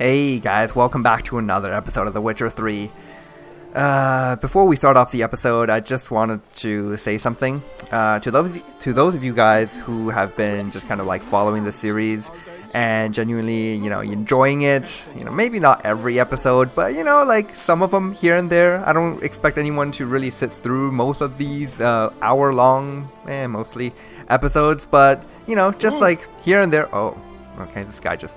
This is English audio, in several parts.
Hey guys, welcome back to another episode of The Witcher 3. Before we start off the episode, I just wanted to say something. To those of you guys who have been just kind of like following the series and genuinely, enjoying it, maybe not every episode, but like some of them here and there. I don't expect anyone to really sit through most of these hour-long, mostly episodes, but just like here and there. Oh, okay, this guy just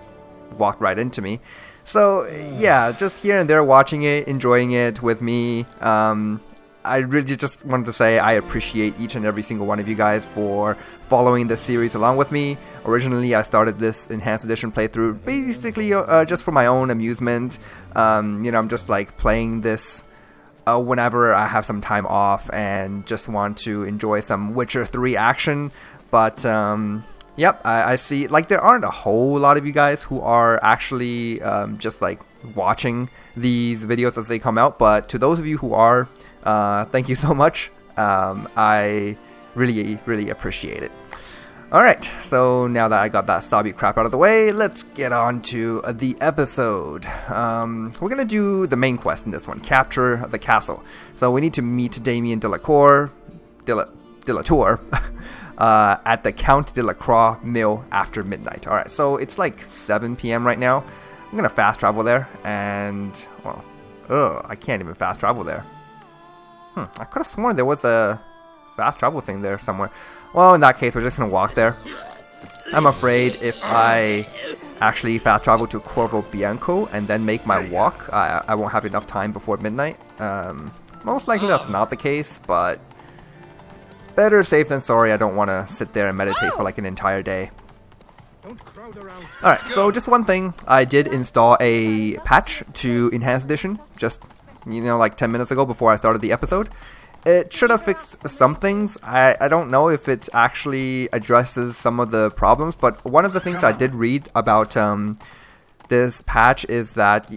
walked right into me. So yeah, just here and there watching it, enjoying it with me. I really just wanted to say I appreciate each and every single one of you guys for following this series along with me. Originally, I started this Enhanced Edition playthrough basically just for my own amusement. I'm just like playing this whenever I have some time off and just want to enjoy some Witcher 3 action. But yep, I see, like, there aren't a whole lot of you guys who are actually just, like, watching these videos as they come out, but to those of you who are, thank you so much. I really, really appreciate it. Alright, so now that I got that sobby crap out of the way, let's get on to the episode. We're gonna do the main quest in this one, capture the castle. So we need to meet Damien de la Tour, at the Count de la Croix mill after midnight. Alright, so it's like 7 p.m. right now. I'm gonna fast travel there, and, well, I can't even fast travel there. I could have sworn there was a fast travel thing there somewhere. Well, in that case, we're just gonna walk there. I'm afraid if I actually fast travel to Corvo Bianco and then make my walk, I won't have enough time before midnight. Most likely that's not the case, but better safe than sorry. I don't want to sit there and meditate for like an entire day. Alright, so just one thing. I did install a patch to Enhanced Edition just, like 10 minutes ago before I started the episode. It should have fixed some things. I don't know if it actually addresses some of the problems, but one of the things I did read about this patch is that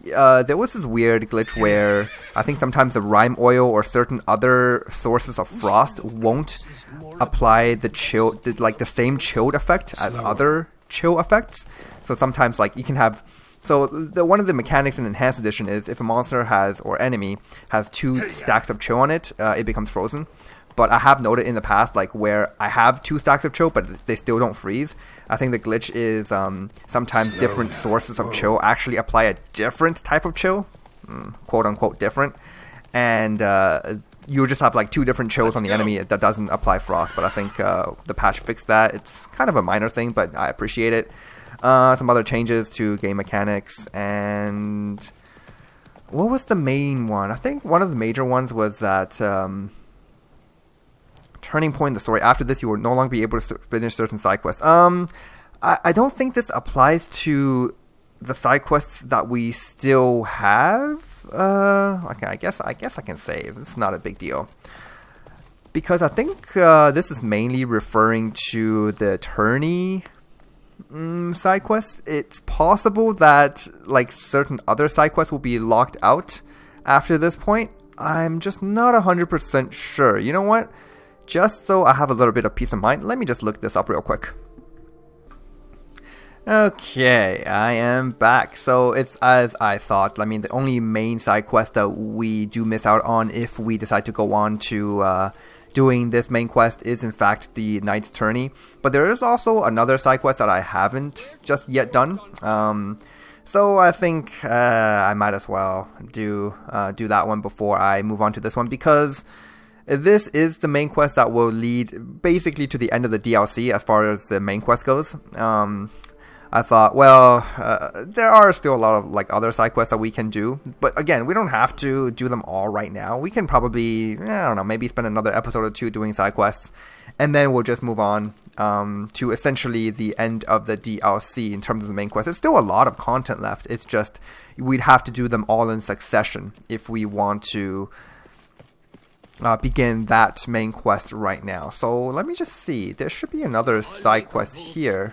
there was this weird glitch where I think sometimes the rime oil or certain other sources of frost won't apply the same chilled effect as other chill effects. So sometimes like you can have, so one of the mechanics in Enhanced Edition is if a monster has, or enemy has 2 stacks of chill on it, it becomes frozen. But I have noted in the past, like, where I have 2 stacks of chill, but they still don't freeze. I think the glitch is sometimes different sources of chill actually apply a different type of chill, quote-unquote different, and you just have, like, 2 different chills on the enemy that doesn't apply frost. But I think the patch fixed that. It's kind of a minor thing, but I appreciate it. Some other changes to game mechanics, and what was the main one? I think one of the major ones was that turning point in the story. After this, you will no longer be able to finish certain side quests. I don't think this applies to the side quests that we still have. Okay, I guess I can save. It's not a big deal, because I think this is mainly referring to the attorney side quests. It's possible that like certain other side quests will be locked out after this point. I'm just not 100% sure. You know what? Just so I have a little bit of peace of mind, let me just look this up real quick. Okay, I am back. So it's as I thought. I mean, the only main side quest that we do miss out on if we decide to go on to doing this main quest is in fact the Knight's Tourney. But there is also another side quest that I haven't just yet done. So I think I might as well do that one before I move on to this one, because this is the main quest that will lead basically to the end of the DLC as far as the main quest goes. I thought, well, there are still a lot of like other side quests that we can do, but again, we don't have to do them all right now. We can probably, I don't know, maybe spend another episode or 2 doing side quests, and then we'll just move on to essentially the end of the DLC in terms of the main quest. There's still a lot of content left. It's just we'd have to do them all in succession if we want to begin that main quest right now. So let me just see. There should be another side quest here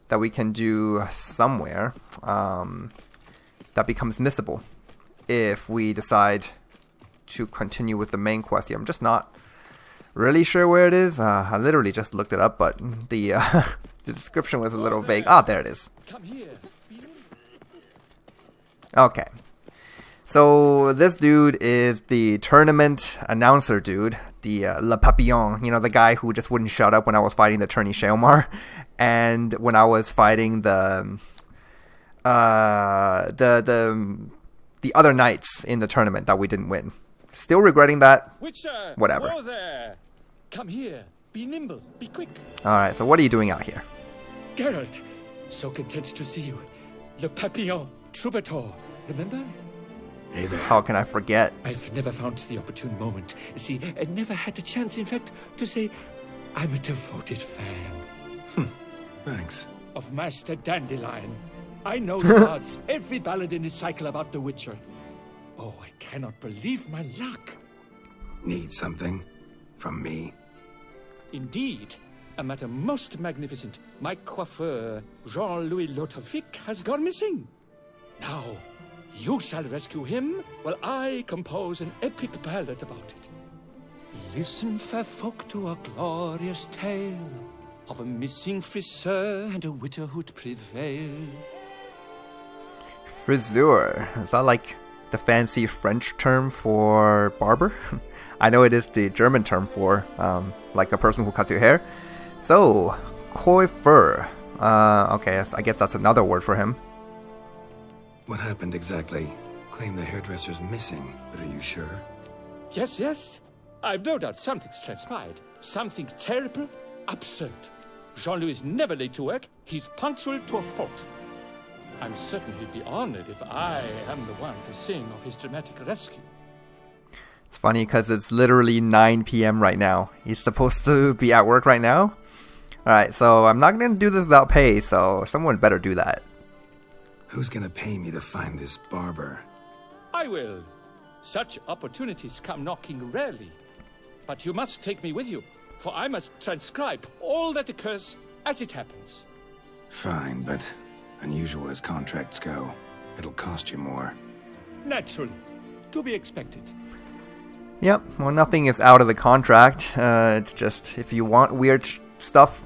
that we can do somewhere that becomes missable if we decide to continue with the main quest here. I'm just not really sure where it is. I literally just looked it up, but the description was a little vague. Ah, there it is. Okay. So this dude is the tournament announcer dude, the Le Papillon, the guy who just wouldn't shut up when I was fighting the tourney Shalmar, and when I was fighting the other knights in the tournament that we didn't win. Still regretting that. Witcher, whatever. Whoa there. Come here. Be nimble. Be quick. All right. So what are you doing out here? Geralt, so content to see you. Le Papillon, troubadour. Remember? Hey there. How can I forget? I've never found the opportune moment. See, I never had the chance, in fact, to say I'm a devoted fan. Thanks. Of Master Dandelion. I know the odds, every ballad in his cycle about the Witcher. Oh, I cannot believe my luck. Need something? From me? Indeed. A matter most magnificent. My coiffeur, Jean-Louis Lotovic, has gone missing. Now, you shall rescue him, while I compose an epic ballad about it. Listen, fair folk, to a glorious tale of a missing friseur and a widowhood prevail. Friseur. Is that like the fancy French term for barber? I know it is the German term for like a person who cuts your hair. So, coiffeur. Okay, I guess that's another word for him. What happened exactly? Claim the hairdresser's missing, but are you sure? Yes. I've no doubt something's transpired. Something terrible, absurd. Jean-Louis is never late to work. He's punctual to a fault. I'm certain he'd be honored if I am the one to sing of his dramatic rescue. It's funny because it's literally 9 p.m. right now. He's supposed to be at work right now. Alright, so I'm not going to do this without pay, so someone better do that. Who's gonna pay me to find this barber? I will. Such opportunities come knocking rarely. But you must take me with you, for I must transcribe all that occurs as it happens. Fine, but unusual as contracts go, it'll cost you more. Naturally. To be expected. Yep, well, nothing is out of the contract. It's just, if you want weird stuff,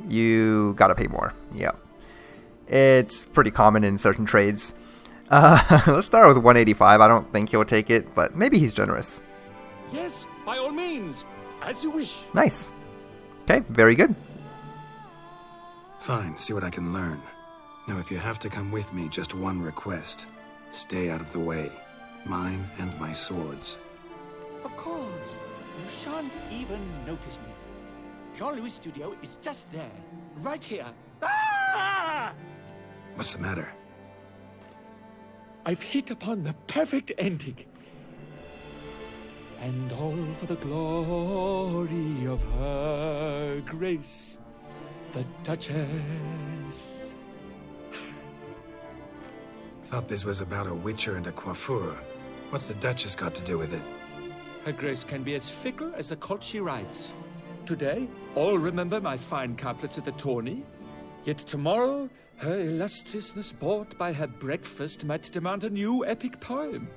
you gotta pay more. Yep. It's pretty common in certain trades. Let's start with 185. I don't think he'll take it, but maybe he's generous. Yes, by all means. As you wish. Nice. Okay, very good. Fine, see what I can learn. Now, if you have to come with me, just one request. Stay out of the way. Mine and my swords. Of course. You shan't even notice me. Jean-Louis' studio is just there. Right here. Ah! What's the matter? I've hit upon the perfect ending. And all for the glory of her grace, the Duchess. Thought this was about a witcher and a coiffeur. What's the Duchess got to do with it? Her grace can be as fickle as the colt she rides. Today, all remember my fine couplets at the tourney. Yet tomorrow, her illustriousness bought by her breakfast might demand a new epic poem.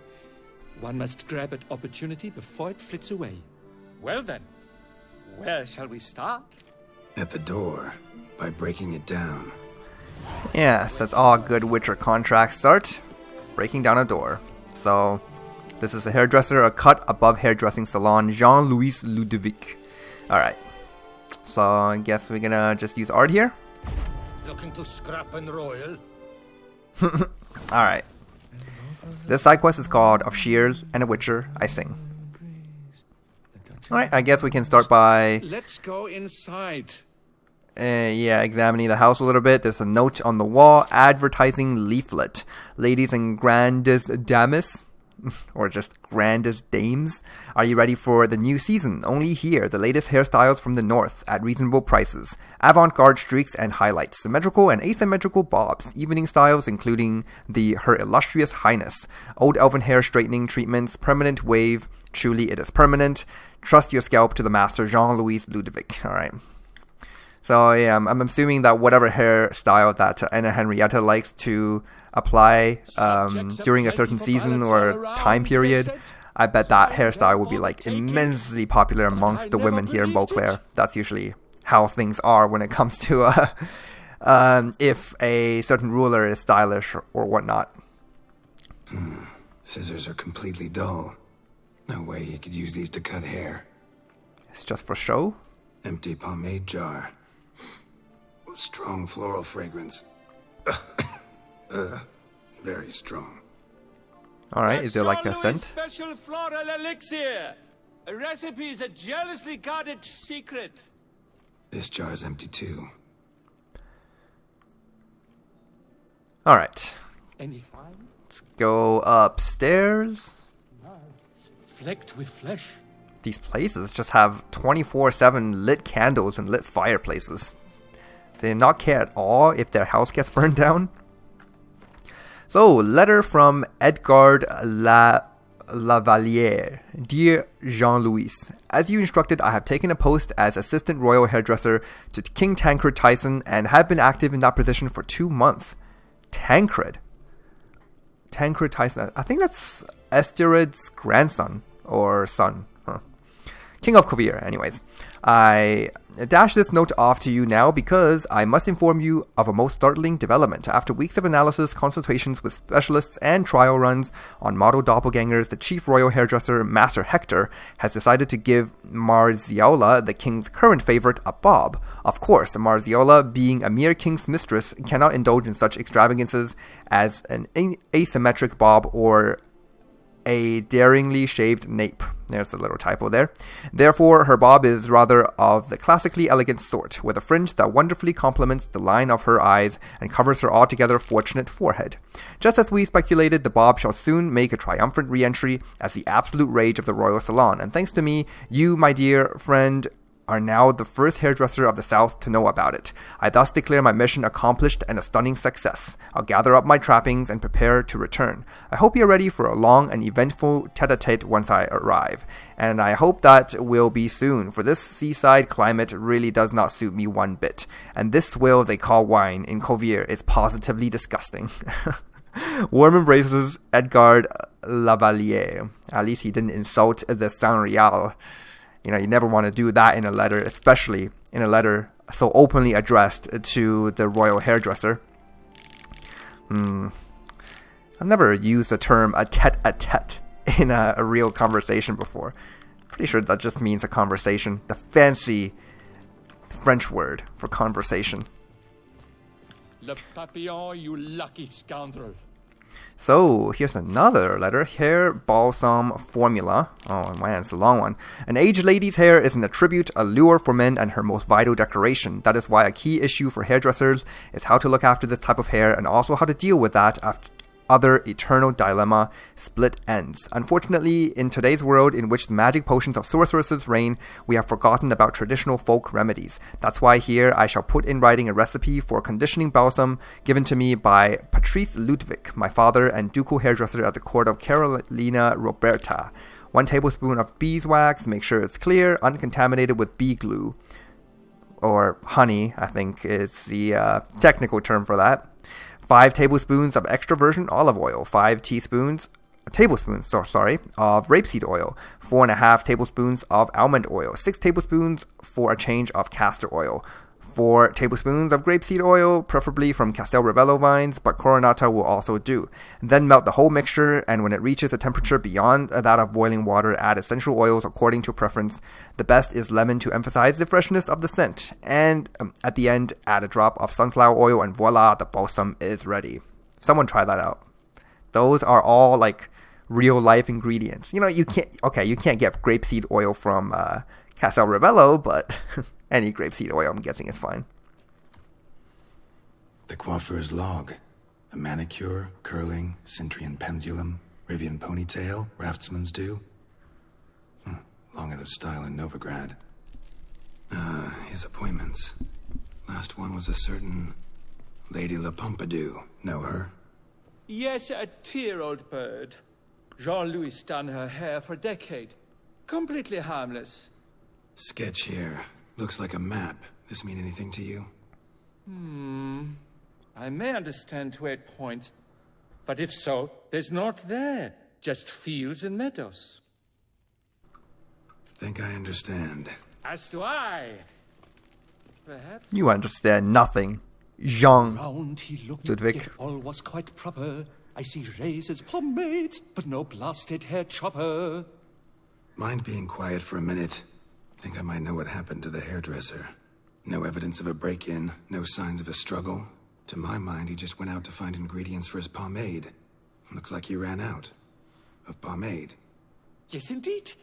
One must grab at opportunity before it flits away. Well then, where shall we start? At the door, by breaking it down. Yes, that's all good Witcher contracts start. Breaking down a door. So, this is a hairdresser, a cut above hairdressing salon, Jean-Louis Ludovic. Alright. So, I guess we're gonna just use art here. Looking to scrap and royal? Alright. This side quest is called Of Shears and a Witcher, I Sing. Alright, I guess we can start by... Let's go inside. Examining the house a little bit. There's a note on the wall, advertising leaflet. Ladies and grandest dames, or just grandest dames, are you ready for the new season? Only here, the latest hairstyles from the north at reasonable prices. Avant-garde streaks and highlights, symmetrical and asymmetrical bobs, evening styles including the Her Illustrious Highness, old elven hair straightening treatments, permanent wave, truly it is permanent. Trust your scalp to the master, Jean-Louis Ludovic. Alright. So yeah, I'm assuming that whatever hairstyle that Anna Henrietta likes to apply during a certain season or time period, I bet that hairstyle would be like immensely popular amongst the women here in Beauclair. That's usually how things are when it comes to if a certain ruler is stylish or whatnot. Scissors are completely dull. No way he could use these to cut hair. It's just for show? Empty pomade jar. Strong floral fragrance. Very strong. Alright, is there like a Jean-Louis' scent? special floral elixir. A recipe is a jealously guarded secret. This jar's empty too. Alright, Any fine? let's go upstairs. Flecked with flesh. These places just have 24/7 lit candles and lit fireplaces. They not care at all if their house gets burned down. So, letter from Edgar Lavalier. Dear Jean-Louis, as you instructed, I have taken a post as assistant royal hairdresser to King Tancred Tyson and have been active in that position for 2 months. Tancred Tyson. I think that's Asteroid's grandson or son. King of Kovir, anyways. I dash this note off to you now because I must inform you of a most startling development. After weeks of analysis, consultations with specialists, and trial runs on model doppelgangers, the chief royal hairdresser, Master Hector, has decided to give Marziola, the king's current favorite, a bob. Of course, Marziola, being a mere king's mistress, cannot indulge in such extravagances as an asymmetric bob or a daringly shaved nape. There's a little typo there. Therefore, her bob is rather of the classically elegant sort, with a fringe that wonderfully complements the line of her eyes and covers her altogether fortunate forehead. Just as we speculated, the bob shall soon make a triumphant re-entry as the absolute rage of the royal salon, and thanks to me, you, my dear friend, are now the first hairdresser of the South to know about it. I thus declare my mission accomplished and a stunning success. I'll gather up my trappings and prepare to return. I hope you're ready for a long and eventful tete-a-tete once I arrive. And I hope that will be soon, for this seaside climate really does not suit me one bit. And this swill they call wine in Kovir is positively disgusting. Warm embraces, Edgar Lavalier. At least he didn't insult the Saint Real. You know, you never want to do that in a letter, especially in a letter so openly addressed to the royal hairdresser. I've never used the term a tete-a-tete in a real conversation before. Pretty sure that just means a conversation. The fancy French word for conversation. Le papillon, you lucky scoundrel. So, here's another letter. Hair balsam formula. Oh man, it's a long one. An aged lady's hair is an attribute, a lure for men, and her most vital decoration. That is why a key issue for hairdressers is how to look after this type of hair and also how to deal with that other eternal dilemma, split ends. Unfortunately, in today's world in which the magic potions of sorceresses reign, we have forgotten about traditional folk remedies. That's why here I shall put in writing a recipe for conditioning balsam given to me by Patrice Ludwig, my father and ducal hairdresser at the court of Carolina Roberta. 1 tablespoon of beeswax, make sure it's clear, uncontaminated with bee glue. Or honey, I think is the technical term for that. 5 tablespoons of extra virgin olive oil, 5 tablespoons of rapeseed oil, 4.5 tablespoons of almond oil, 6 tablespoons for a change of castor oil, 4 tablespoons of grapeseed oil, preferably from Castel Ravello vines, but Coronata will also do. Then melt the whole mixture, and when it reaches a temperature beyond that of boiling water, add essential oils according to preference. The best is lemon to emphasize the freshness of the scent. And at the end, add a drop of sunflower oil, and voila, the balsam is ready. Someone try that out. Those are all like real life ingredients. You know, you can't get grapeseed oil from Castel Ravello, but any grapeseed oil, I'm guessing, is fine. The coiffeur's log. A manicure, curling, Centrian pendulum, Rivian ponytail, raftsman's do. Long out of style in Novigrad. His appointments. Last one was a certain Lady La Pompadour. Know her? Yes, a dear old bird. Jean-Louis done her hair for a decade. Completely harmless. Sketch here. Looks like a map. This mean anything to you? I may understand where it points, but if so, there's not there. Just fields and meadows. Think I understand. As do I. Perhaps. You understand nothing, Jean Round he looked, Ludwig. yet all was quite proper. I see razors, pomades, but no blasted hair chopper. Mind being quiet for a minute? Think I might know what happened to the hairdresser. No evidence of a break-in, no signs of a struggle. To my mind, he just went out to find ingredients for his pomade. Looks like he ran out of pomade. Yes, indeed.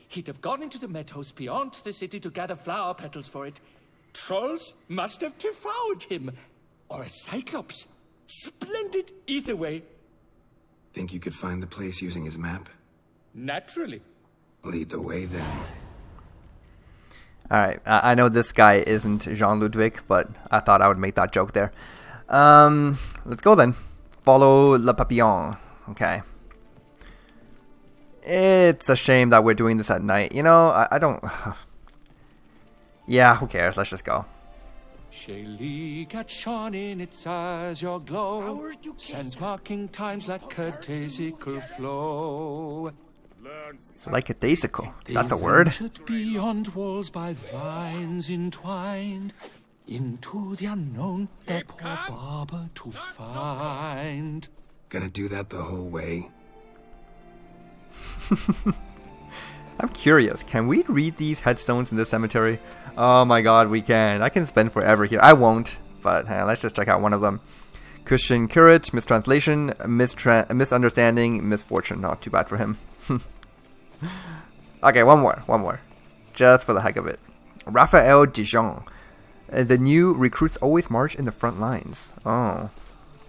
He'd have gone into the meadows beyond the city to gather flower petals for it. Trolls must have devoured him. Or a cyclops. Splendid either way. Think you could find the place using his map? Naturally. Lead the way then. Alright, I know this guy isn't Jean-Ludwig, but I thought I would make that joke there. Let's go then. Follow Le Papillon. Okay. It's a shame that we're doing this at night. You know, I don't... Yeah, who cares? Let's just go. Shaylee at shone in its eyes your glow, scent marking times like a daisical flow. Like a daisical. That's a word. Beyond walls by vines entwined, into the unknown the poor barber to find. Gonna do that the whole way? I'm curious, can we read these headstones in the cemetery? Oh my god, we can. I can spend forever here. I won't, but let's just check out one of them. Christian curate, mistranslation, misunderstanding, misfortune. Not too bad for him. Okay, one more. Just for the heck of it. Raphael Dijon. The new recruits always march in the front lines. Oh.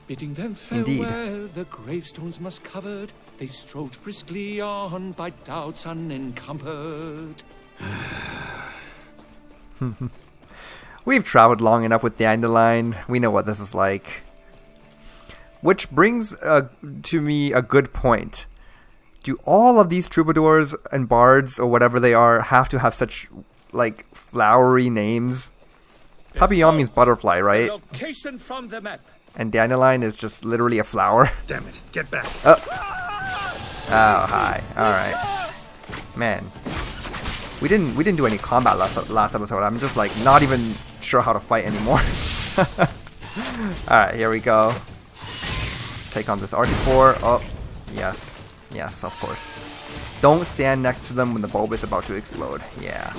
Bidding them farewell, the gravestones must covered. They strode briskly on by doubts unencumbered. We've traveled long enough with Dandelion. We know what this is like. Which brings to me a good point. Do all of these troubadours and bards, or whatever they are, have to have such, like, flowery names? Papillon means butterfly, right? Location from the map. And Dandelion is just literally a flower. Damn it, get back. Oh, hi. Alright. Man. We didn't do any combat last episode. I'm just, like, not even sure how to fight anymore. Alright, here we go. Take on this RT4. Oh, yes. Yes, of course. Don't stand next to them when the bulb is about to explode. Yeah.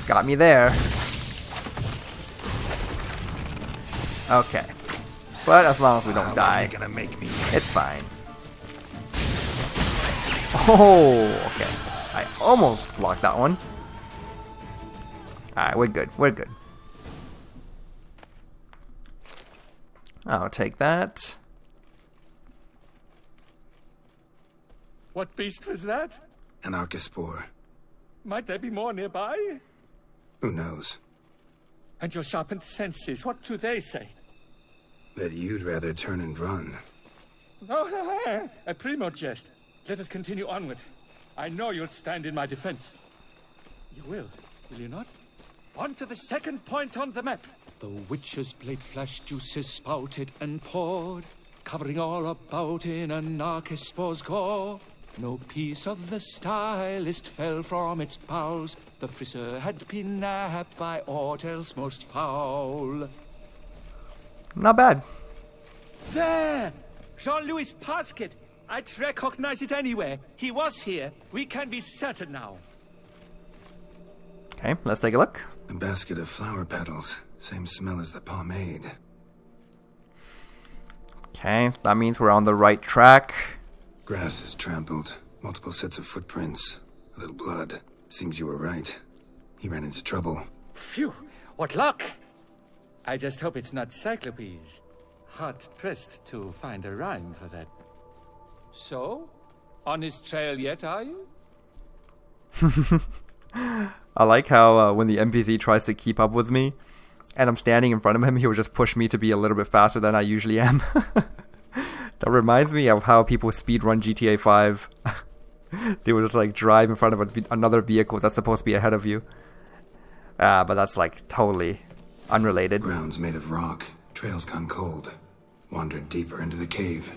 Got me there. Okay. But as long as we don't die, Gonna make me. it's fine. Oh, okay. I almost blocked that one. Alright, we're good. We're good. I'll take that. What beast was that? An archospore. Might there be more nearby? Who knows? And your sharpened senses, what do they say? That you'd rather turn and run. Oh, a primo jest. Let us continue onward. I know you'll stand in my defense. You will you not? On to the second point on the map. The witch's blade flash juices spouted and poured, covering all about in an archospore's gore. No piece of the stylist fell from its bowels. The frisser had been nabbed by aught else most foul. Not bad. There! Jean-Louis' basket! I'd recognize it anywhere. He was here. We can be certain now. Okay, let's take a look. A basket of flower petals. Same smell as the pomade. Okay, that means we're on the right track. Grass is trampled. Multiple sets of footprints. A little blood. Seems you were right. He ran into trouble. Phew! What luck! I just hope it's not Cyclopes. Hard-pressed to find a rhyme for that. So? On his trail yet, are you? I like how when the NPC tries to keep up with me, and I'm standing in front of him, he will just push me to be a little bit faster than I usually am. That reminds me of how people speedrun GTA 5. They would just like drive in front of another vehicle that's supposed to be ahead of you. But that's like totally unrelated. Ground's made of rock. Trail's gone cold. Wandered deeper into the cave.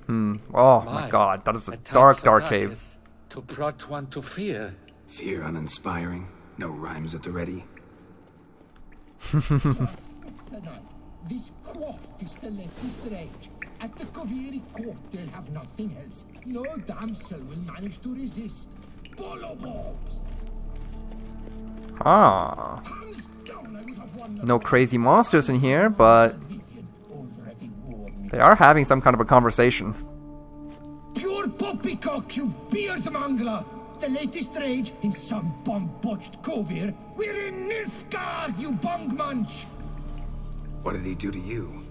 Oh my god, that is a dark cave. To brought one to fear. Fear uninspiring. No rhymes at the ready. This quaff is the latest rage. At the Koviri court, they'll have nothing else. No damsel will manage to resist. Bolobogs! Ah. Hands down, I would have won the No crazy monsters in here, but Vivian already warned me. they are having some kind of a conversation. Pure poppycock, you beard mangler! The latest rage in some bomb-botched Kovir. We're in Nilfgaard, you bung munch! What did he do to you?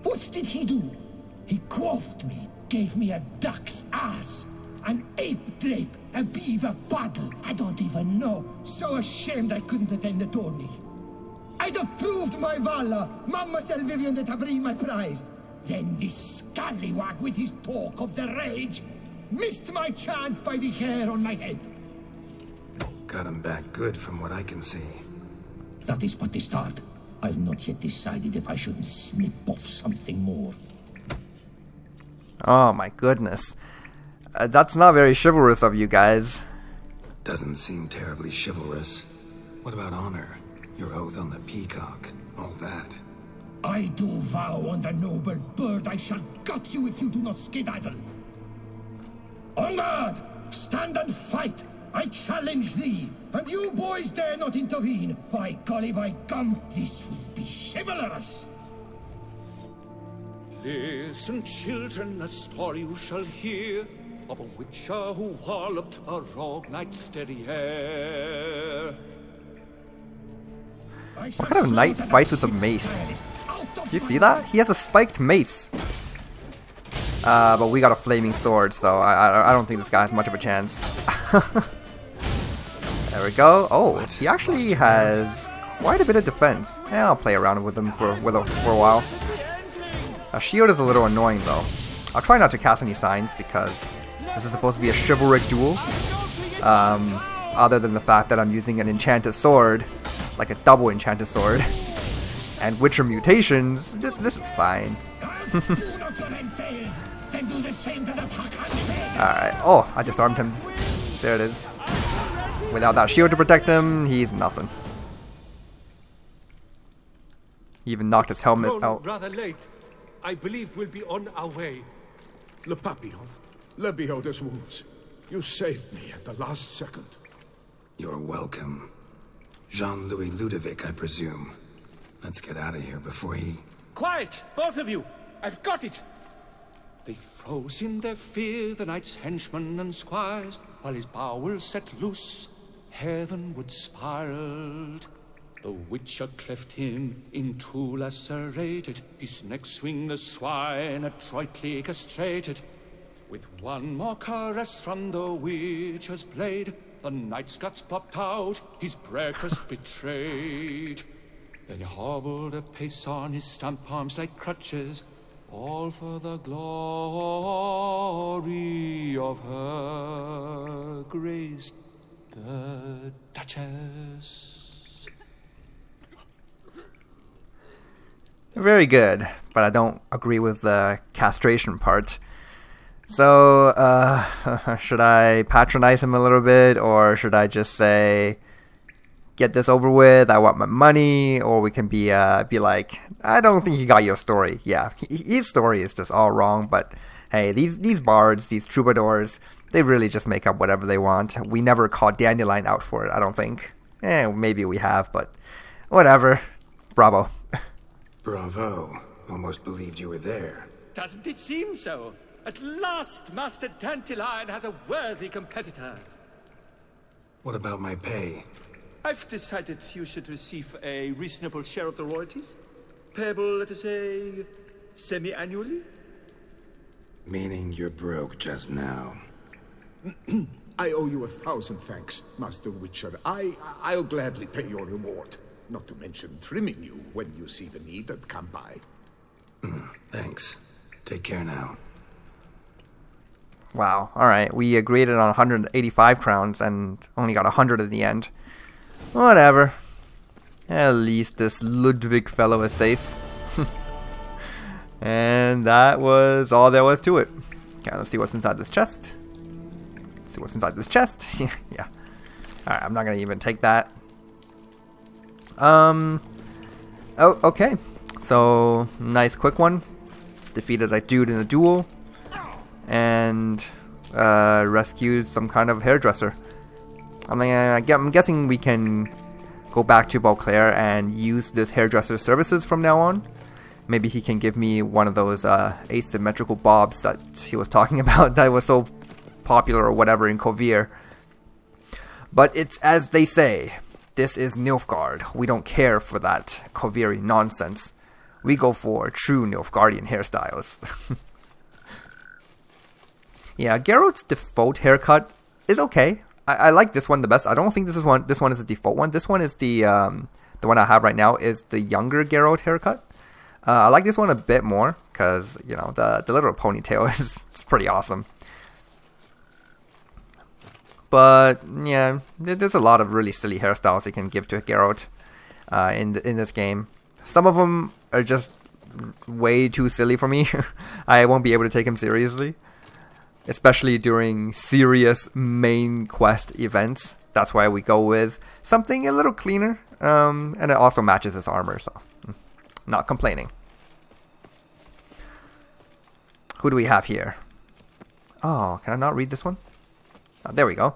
What did he do? He quaffed me, gave me a duck's ass, an ape drape, a beaver paddle. I don't even know. So ashamed I couldn't attend the tourney. I'd have proved my valor. Mademoiselle Vivian that I bring my prize. Then this scallywag with his talk of the rage missed my chance by the hair on my head. Got him back good from what I can see. That is but the start. I've not yet decided if I shouldn't snip off something more. Oh my goodness. That's not very chivalrous of you guys. Doesn't seem terribly chivalrous. What about honor? Your oath on the peacock? All that? I do vow on the noble bird I shall gut you if you do not skedaddle. Onward! Stand and fight! I challenge thee! And you boys dare not intervene! By golly, by gum, this will be chivalrous! Listen, children, a story you shall hear of a witcher who walloped a rogue knight's steady hair. What kind of knight fights with a mace? Do you see that? He has a spiked mace. But we got a flaming sword, so I don't think this guy has much of a chance. There we go. Oh, he actually has quite a bit of defense. Yeah, I'll play around with him for a while. A shield is a little annoying though. I'll try not to cast any signs because this is supposed to be a chivalric duel. Other than the fact that I'm using an enchanted sword, like a double enchanted sword, and Witcher mutations, this is fine. Alright, oh, I disarmed him. There it is. Without that shield to protect him, he's nothing. He even knocked his helmet out. Rather late. I believe we'll be on our way. Le Papillon, le Beholder's wounds. You saved me at the last second. You're welcome. Jean-Louis Ludovic, I presume. Let's get out of here before he... Quiet, both of you! I've got it! They froze in their fear, the knight's henchmen and squires, while his bowels set loose, heavenward spiraled. The witcher cleft him in two lacerated, his neck swing the swine adroitly castrated. With one more caress from the witcher's blade, the knight's guts popped out, his breakfast betrayed. Then he hobbled a pace on his stump arms like crutches, all for the glory of her grace, the Duchess. Very good, but I don't agree with the castration part. So, should I patronize him a little bit, or should I just say, get this over with, I want my money, or we can be like, I don't think you got your story. Yeah, his story is just all wrong, but hey, these bards, these troubadours, they really just make up whatever they want. We never called Dandelion out for it, I don't think. Maybe we have, but whatever. Bravo. Bravo. Almost believed you were there. Doesn't it seem so? At last, Master Dandelion has a worthy competitor. What about my pay? I've decided you should receive a reasonable share of the royalties. Payable, let us say, semi-annually? Meaning you're broke just now. I owe you 1,000 thanks, Master Witcher. I'll gladly pay your reward. Not to mention trimming you when you see the need and come by. Thanks. Take care now. Wow, alright, we agreed on 185 crowns and only got 100 in the end. Whatever. At least this Ludwig fellow is safe. And that was all there was to it. Okay, let's see what's inside this chest. Yeah. Alright, I'm not gonna even take that. Oh, okay. So, nice quick one. Defeated a dude in a duel. And rescued some kind of hairdresser. I mean, I'm guessing we can go back to Beauclair and use this hairdresser's services from now on. Maybe he can give me one of those asymmetrical bobs that he was talking about that was so popular or whatever in Kovir. But it's as they say, this is Nilfgaard. We don't care for that Koviri nonsense. We go for true Nilfgaardian hairstyles. Yeah, Geralt's default haircut is okay. I like this one the best. I don't think this one is the default one. This one is the one I have right now is the younger Geralt haircut. I like this one a bit more because, you know, the little ponytail is pretty awesome. But yeah, there's a lot of really silly hairstyles you can give to Geralt in this game. Some of them are just way too silly for me. I won't be able to take him seriously, especially during serious main quest events. That's why we go with something a little cleaner, and it also matches his armor, so not complaining. Who do we have here? Oh, can I not read this one? Oh, there we go.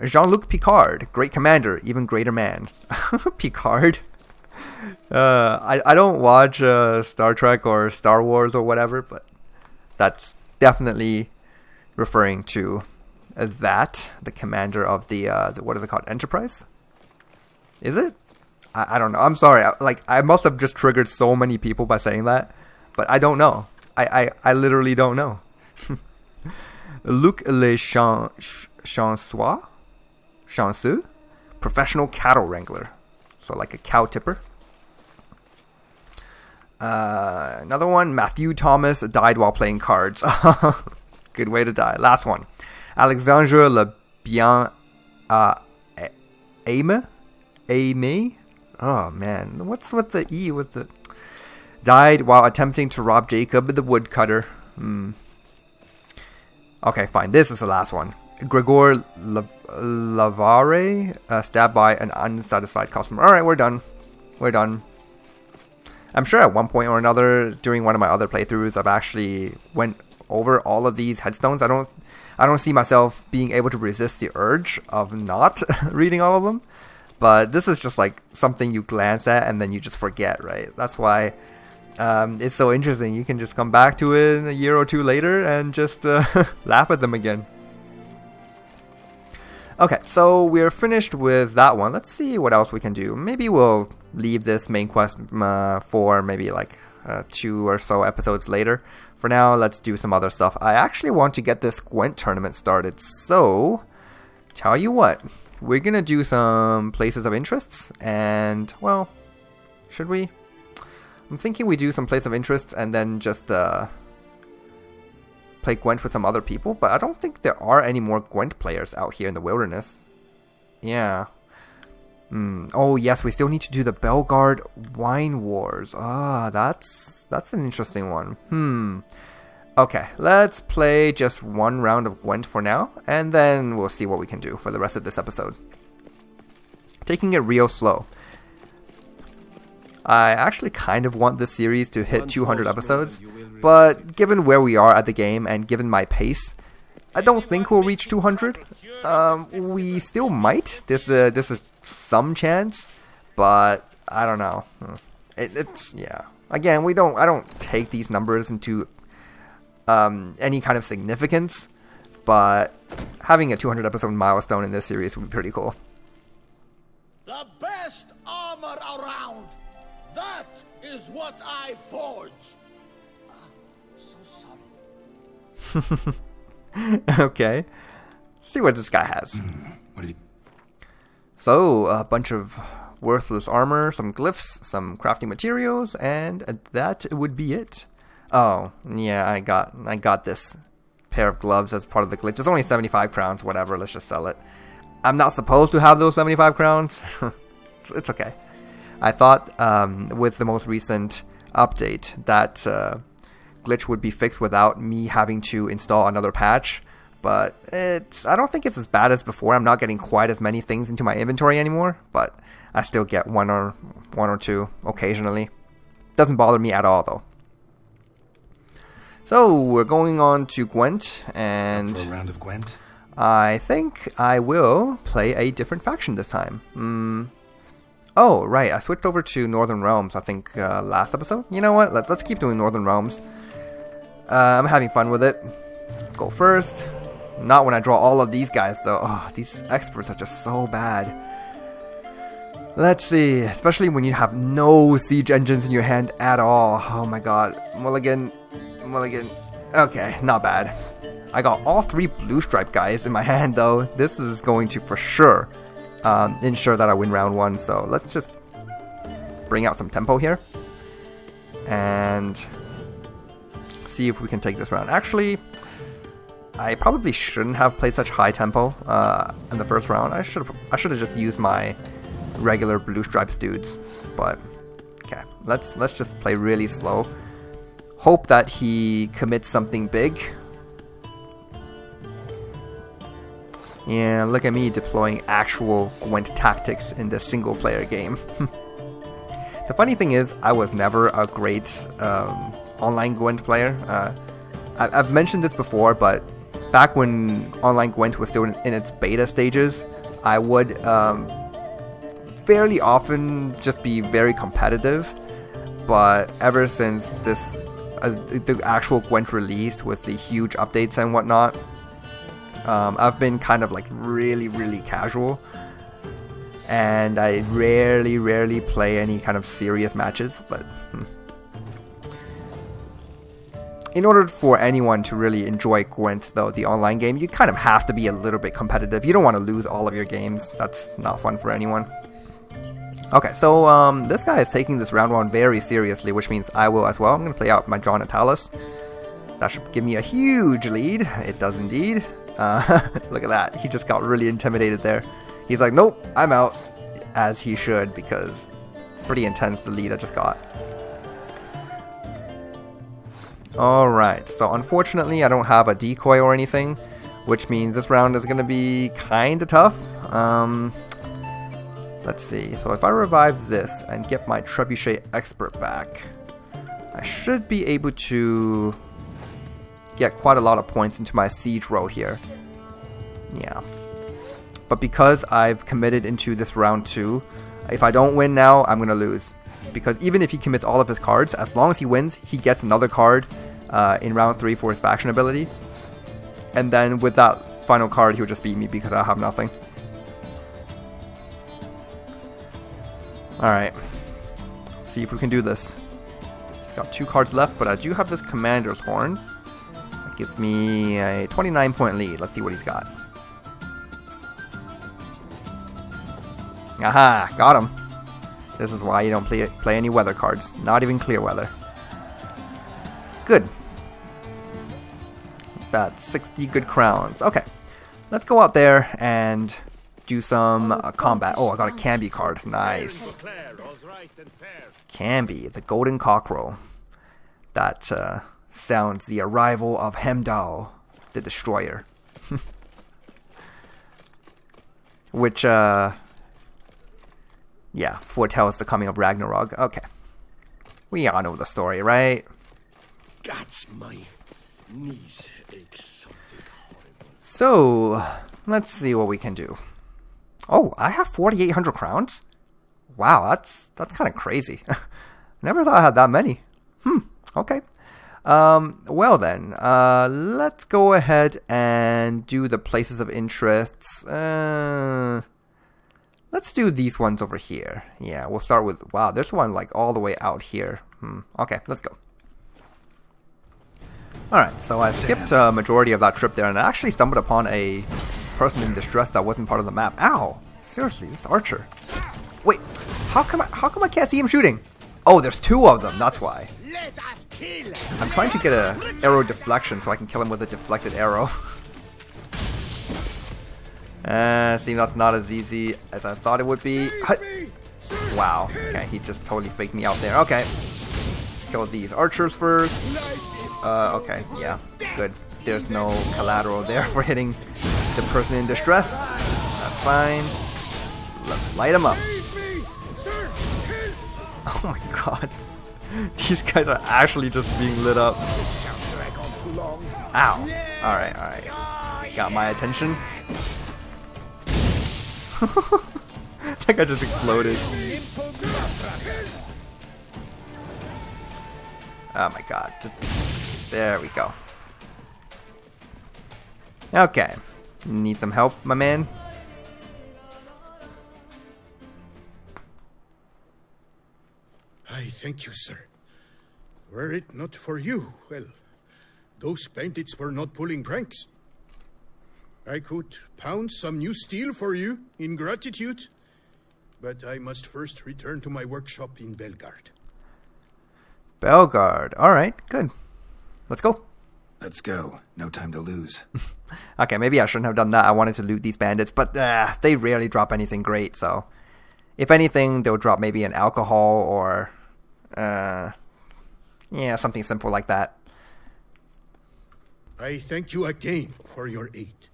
Jean-Luc Picard, great commander, even greater man. Picard? I don't watch Star Trek or Star Wars or whatever, but that's definitely referring to that, the commander of the what is it called, Enterprise? Is it? I don't know. I'm sorry. I must have just triggered so many people by saying that, but I don't know. I literally don't know. Luc Le Chanceux, professional cattle wrangler, so like a cow tipper. Another one, Matthew Thomas died while playing cards. Good way to die. Last one, Alexandre Le Bien Aimé. Oh man, what's with the E with the... Died while attempting to rob Jacob the woodcutter. Okay, fine. This is the last one. Gregor Lavare, stabbed by an unsatisfied customer. Alright, we're done. We're done. I'm sure at one point or another during one of my other playthroughs I've actually went over all of these headstones. I don't see myself being able to resist the urge of not reading all of them. But this is just like something you glance at and then you just forget, right? That's why it's so interesting. You can just come back to it in a year or two later and just laugh at them again. Okay, so we're finished with that one. Let's see what else we can do. Maybe we'll leave this main quest for maybe like 2 or so episodes later. For now, let's do some other stuff. I actually want to get this Gwent tournament started, so tell you what, we're gonna do some places of interests, and well, should we? I'm thinking we do some place of interest and then just play Gwent with some other people, but I don't think there are any more Gwent players out here in the wilderness. Yeah. Oh yes, we still need to do the Belgard Wine Wars. Ah, that's an interesting one. Okay, let's play just one round of Gwent for now, and then we'll see what we can do for the rest of this episode. Taking it real slow. I actually kind of want this series to hit 200 episodes, but given where we are at the game and given my pace, I don't think we'll reach 200. We still might. There's some chance, but I don't know. It's yeah. Again, I don't take these numbers into any kind of significance, but having a 200 episode milestone in this series would be pretty cool. The best armor around. That is what I forge. So sorry. Okay. See what this guy has. What did he... So, a bunch of worthless armor, some glyphs, some crafting materials, and that would be it. Oh, yeah, I got this pair of gloves as part of the glitch. It's only 75 crowns, whatever, let's just sell it. I'm not supposed to have those 75 crowns. It's okay. I thought with the most recent update that glitch would be fixed without me having to install another patch, but I don't think it's as bad as before. I'm not getting quite as many things into my inventory anymore, but I still get one or two occasionally. Doesn't bother me at all, though. So, we're going on to Gwent, and Up for a round of Gwent? I think I will play a different faction this time. Oh, right, I switched over to Northern Realms, I think, last episode. You know what, let's keep doing Northern Realms. I'm having fun with it. Go first. Not when I draw all of these guys, though. Oh, these experts are just so bad. Let's see, especially when you have no siege engines in your hand at all. Oh my god. Mulligan. Okay, not bad. I got all 3 blue stripe guys in my hand, though. This is going to, for sure, ensure that I win round 1. So let's just bring out some tempo here. And see if we can take this round. Actually, I probably shouldn't have played such high tempo in the first round. I should have just used my regular blue stripes dudes. But okay, let's just play really slow. Hope that he commits something big. Yeah, look at me deploying actual Gwent tactics in the single player game. The funny thing is, I was never a great online Gwent player. I've mentioned this before, but back when online Gwent was still in its beta stages, I would fairly often just be very competitive. But ever since the actual Gwent released with the huge updates and whatnot, I've been kind of like really casual, and I rarely play any kind of serious matches. But in order for anyone to really enjoy Gwent, though, the online game, you kind of have to be a little bit competitive. You don't want to lose all of your games. That's not fun for anyone. Okay, so this guy is taking this round 1 very seriously, which means I will as well. I'm going to play out my John Natalis. That should give me a huge lead. It does indeed. Look at that. He just got really intimidated there. He's like, nope, I'm out. As he should, because it's pretty intense, the lead I just got. Alright, so unfortunately I don't have a decoy or anything, which means this round is going to be kind of tough. Let's see, so if I revive this and get my Trebuchet Expert back, I should be able to get quite a lot of points into my siege row here. Yeah. But because I've committed into this round 2, if I don't win now, I'm going to lose. Because even if he commits all of his cards, as long as he wins, he gets another card in round 3 for his faction ability. And then with that final card, he'll just beat me because I have nothing. Alright. See if we can do this. He's got 2 cards left, but I do have this Commander's Horn. That gives me a 29-point lead. Let's see what he's got. Aha! Got him! This is why you don't play any weather cards. Not even clear weather. Good. That's 60 good crowns. Okay. Let's go out there and do some combat. Oh, I got a Camby card. Nice. Camby, the Golden Cockerel. That sounds the arrival of Heimdall, the Destroyer. Which, yeah, foretells the coming of Ragnarok. Okay. We all know the story, right? Gods, my knees ache something horrible. So, let's see what we can do. Oh, I have 4,800 crowns? Wow, that's kind of crazy. Never thought I had that many. Okay. Well then, let's go ahead and do the places of interests. Let's do these ones over here. Yeah, we'll start with, wow, there's one like all the way out here. Okay, let's go. Alright, so I skipped a majority of that trip there, and I actually stumbled upon a person in distress that wasn't part of the map. Ow! Seriously, this archer. Wait, how come I can't see him shooting? Oh, there's 2 of them, that's why. Let us kill. I'm trying to get a arrow deflection so I can kill him with a deflected arrow. See, that's not as easy as I thought it would be. Wow, okay, he just totally faked me out there. Okay, kill these archers first. Okay, yeah, good. There's no collateral there for hitting the person in distress. That's fine. Let's light him up. Oh my god. These guys are actually just being lit up. Ow. Alright, alright. Got my attention. That guy just exploded. Oh my god. There we go. Okay. Need some help, my man? I thank you, sir. Were it not for you, well, those bandits were not pulling pranks. I could pound some new steel for you in gratitude, but I must first return to my workshop in Belgard. Belgard. Alright, good. Let's go. Let's go. No time to lose. Okay, maybe I shouldn't have done that. I wanted to loot these bandits, but they rarely drop anything great, so... If anything, they'll drop maybe an alcohol or... yeah, something simple like that. I thank you again for your aid.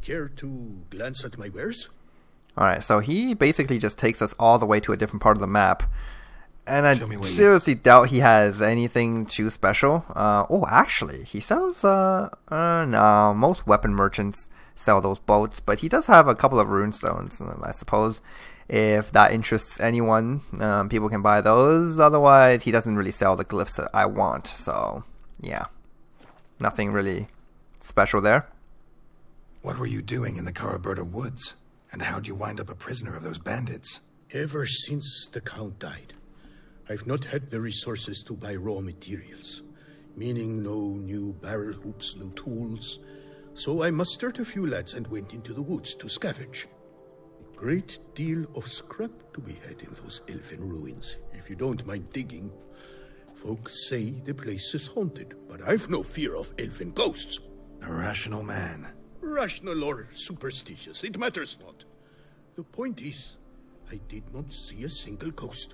Care to glance at my wares? Alright, so he basically just takes us all the way to a different part of the map. And I seriously doubt he has anything too special. Oh, actually, he sells, no, most weapon merchants sell those boats, but he does have a couple of rune stones, I suppose. If that interests anyone, people can buy those. Otherwise, he doesn't really sell the glyphs that I want, so, yeah. Nothing really special there. What were you doing in the Caraberta woods? And how'd you wind up a prisoner of those bandits? Ever since the Count died, I've not had the resources to buy raw materials, meaning no new barrel hoops, no tools. So I mustered a few lads and went into the woods to scavenge. A great deal of scrap to be had in those elfin ruins, if you don't mind digging. Folks say the place is haunted, but I've no fear of elfin ghosts. A rational man. Rational or superstitious, it matters not. The point is, I did not see a single ghost.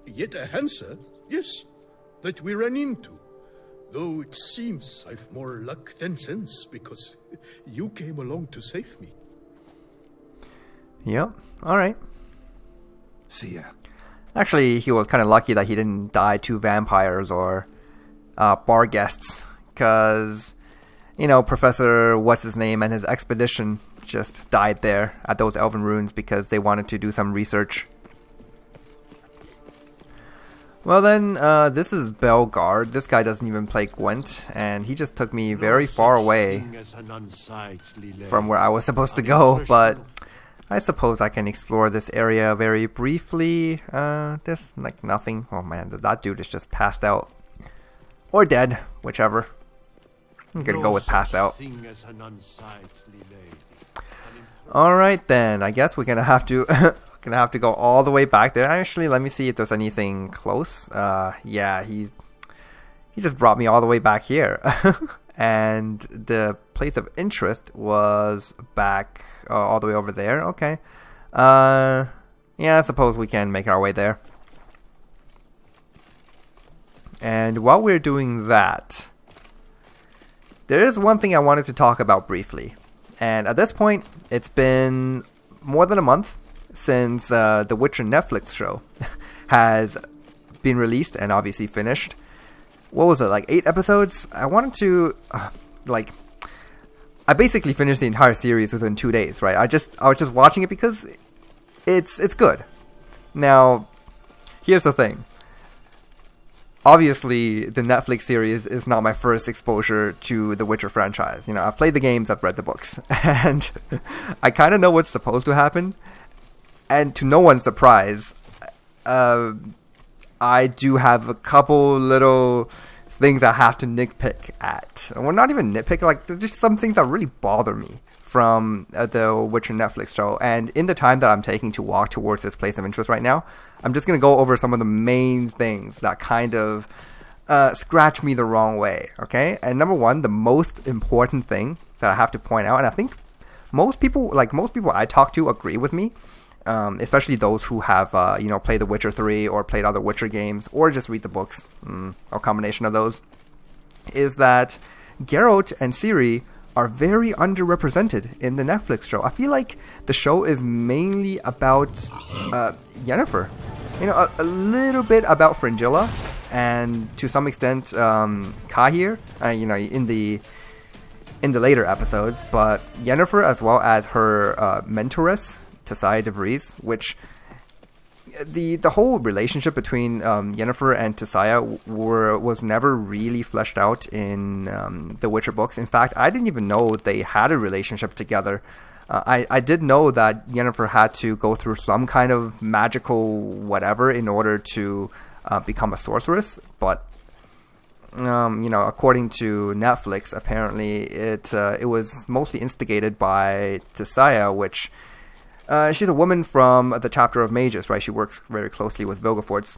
Yet a Hansa, yes, that we ran into. Though it seems I've more luck than sense, because you came along to save me. Yep, alright. See ya. Actually, he was kind of lucky that he didn't die to vampires or bar guests, because, you know, Professor What's-His-Name and his expedition just died there at those elven ruins because they wanted to do some research. Well then, this is Belgard. This guy doesn't even play Gwent, and he just took me very far away from where I was supposed to go, but I suppose I can explore this area very briefly. There's like nothing. Oh man, that dude is just passed out. Or dead, whichever. I'm gonna go with passed out. Alright then, I guess we're gonna have to go all the way back there. Actually, let me see if there's anything close. Yeah, he just brought me all the way back here. And the place of interest was back all the way over there. Okay. Yeah, I suppose we can make our way there. And while we're doing that, there is one thing I wanted to talk about briefly. And at this point, it's been more than a month since the Witcher Netflix show has been released and obviously finished. What was it, like 8 episodes? I wanted to, I basically finished the entire series within 2 days, right? I was just watching it because it's good. Now, here's the thing. Obviously, the Netflix series is not my first exposure to the Witcher franchise. You know, I've played the games, I've read the books, and I kind of know what's supposed to happen. And to no one's surprise, I do have a couple little things I have to nitpick at. Well, not even nitpick, like, there's just some things that really bother me from the Witcher Netflix show. And in the time that I'm taking to walk towards this place of interest right now, I'm just going to go over some of the main things that kind of scratch me the wrong way, okay? And number one, the most important thing that I have to point out, and I think most people I talk to agree with me, especially those who have, played The Witcher 3 or played other Witcher games or just read the books, or combination of those, is that Geralt and Ciri are very underrepresented in the Netflix show. I feel like the show is mainly about Yennefer. a little bit about Fringilla, and to some extent Kahir, in the later episodes, but Yennefer as well as her mentoress, Toussaint de Vries, which the whole relationship between Yennefer and Toussaint was never really fleshed out in the Witcher books. In fact, I didn't even know they had a relationship together. I did know that Yennefer had to go through some kind of magical whatever in order to become a sorceress, but according to Netflix, apparently it was mostly instigated by Toussaint, which she's a woman from the chapter of mages, right? She works very closely with Vilgefortz.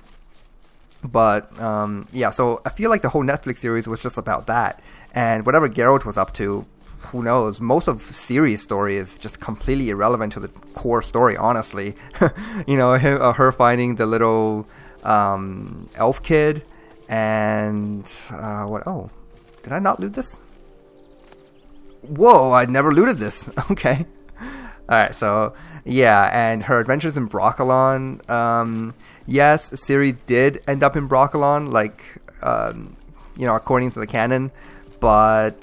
But so I feel like the whole Netflix series was just about that, and whatever Geralt was up to, who knows? Most of Ciri's story is just completely irrelevant to the core story, honestly. Her finding the little elf kid, and what? Oh, did I not loot this? Whoa, I never looted this. Okay. Alright, so yeah, and her adventures in Brokilon. Yes, Ciri did end up in Brokilon, according to the canon, but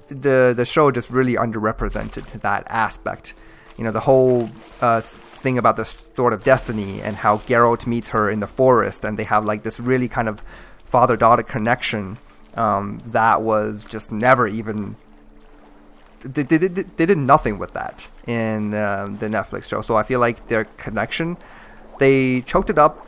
the show just really underrepresented that aspect. The whole thing about the Sword of Destiny and how Geralt meets her in the forest, and they have like this really kind of father-daughter connection that was just never even... They did nothing with that in the Netflix show. So I feel like their connection, they choked it up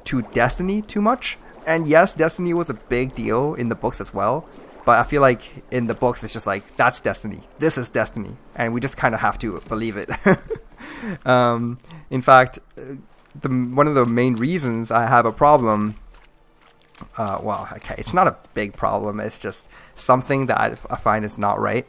to Destiny too much. And yes, Destiny was a big deal in the books as well. But I feel like in the books, it's just like, that's Destiny. This is Destiny. And we just kind of have to believe it. In fact, one of the main reasons I have a problem... it's not a big problem. It's just something that I find is not right.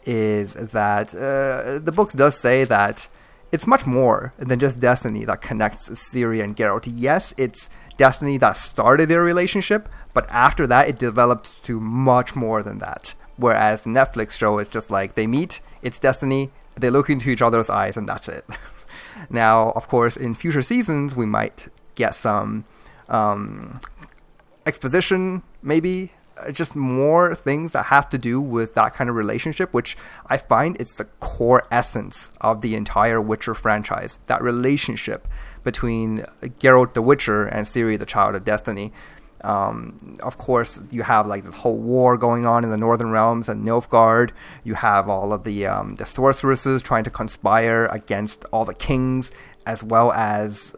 Is that the books does say that it's much more than just Destiny that connects Ciri and Geralt. Yes, it's Destiny that started their relationship, but after that it developed to much more than that. Whereas the Netflix show is just like, they meet, it's Destiny, they look into each other's eyes, and that's it. Now, of course, in future seasons we might get some exposition, maybe, just more things that have to do with that kind of relationship, which I find it's the core essence of the entire Witcher franchise. That relationship between Geralt the Witcher and Ciri the Child of Destiny. Of course, you have like this whole war going on in the Northern Realms and Nilfgaard. You have all of the sorceresses trying to conspire against all the kings, as well as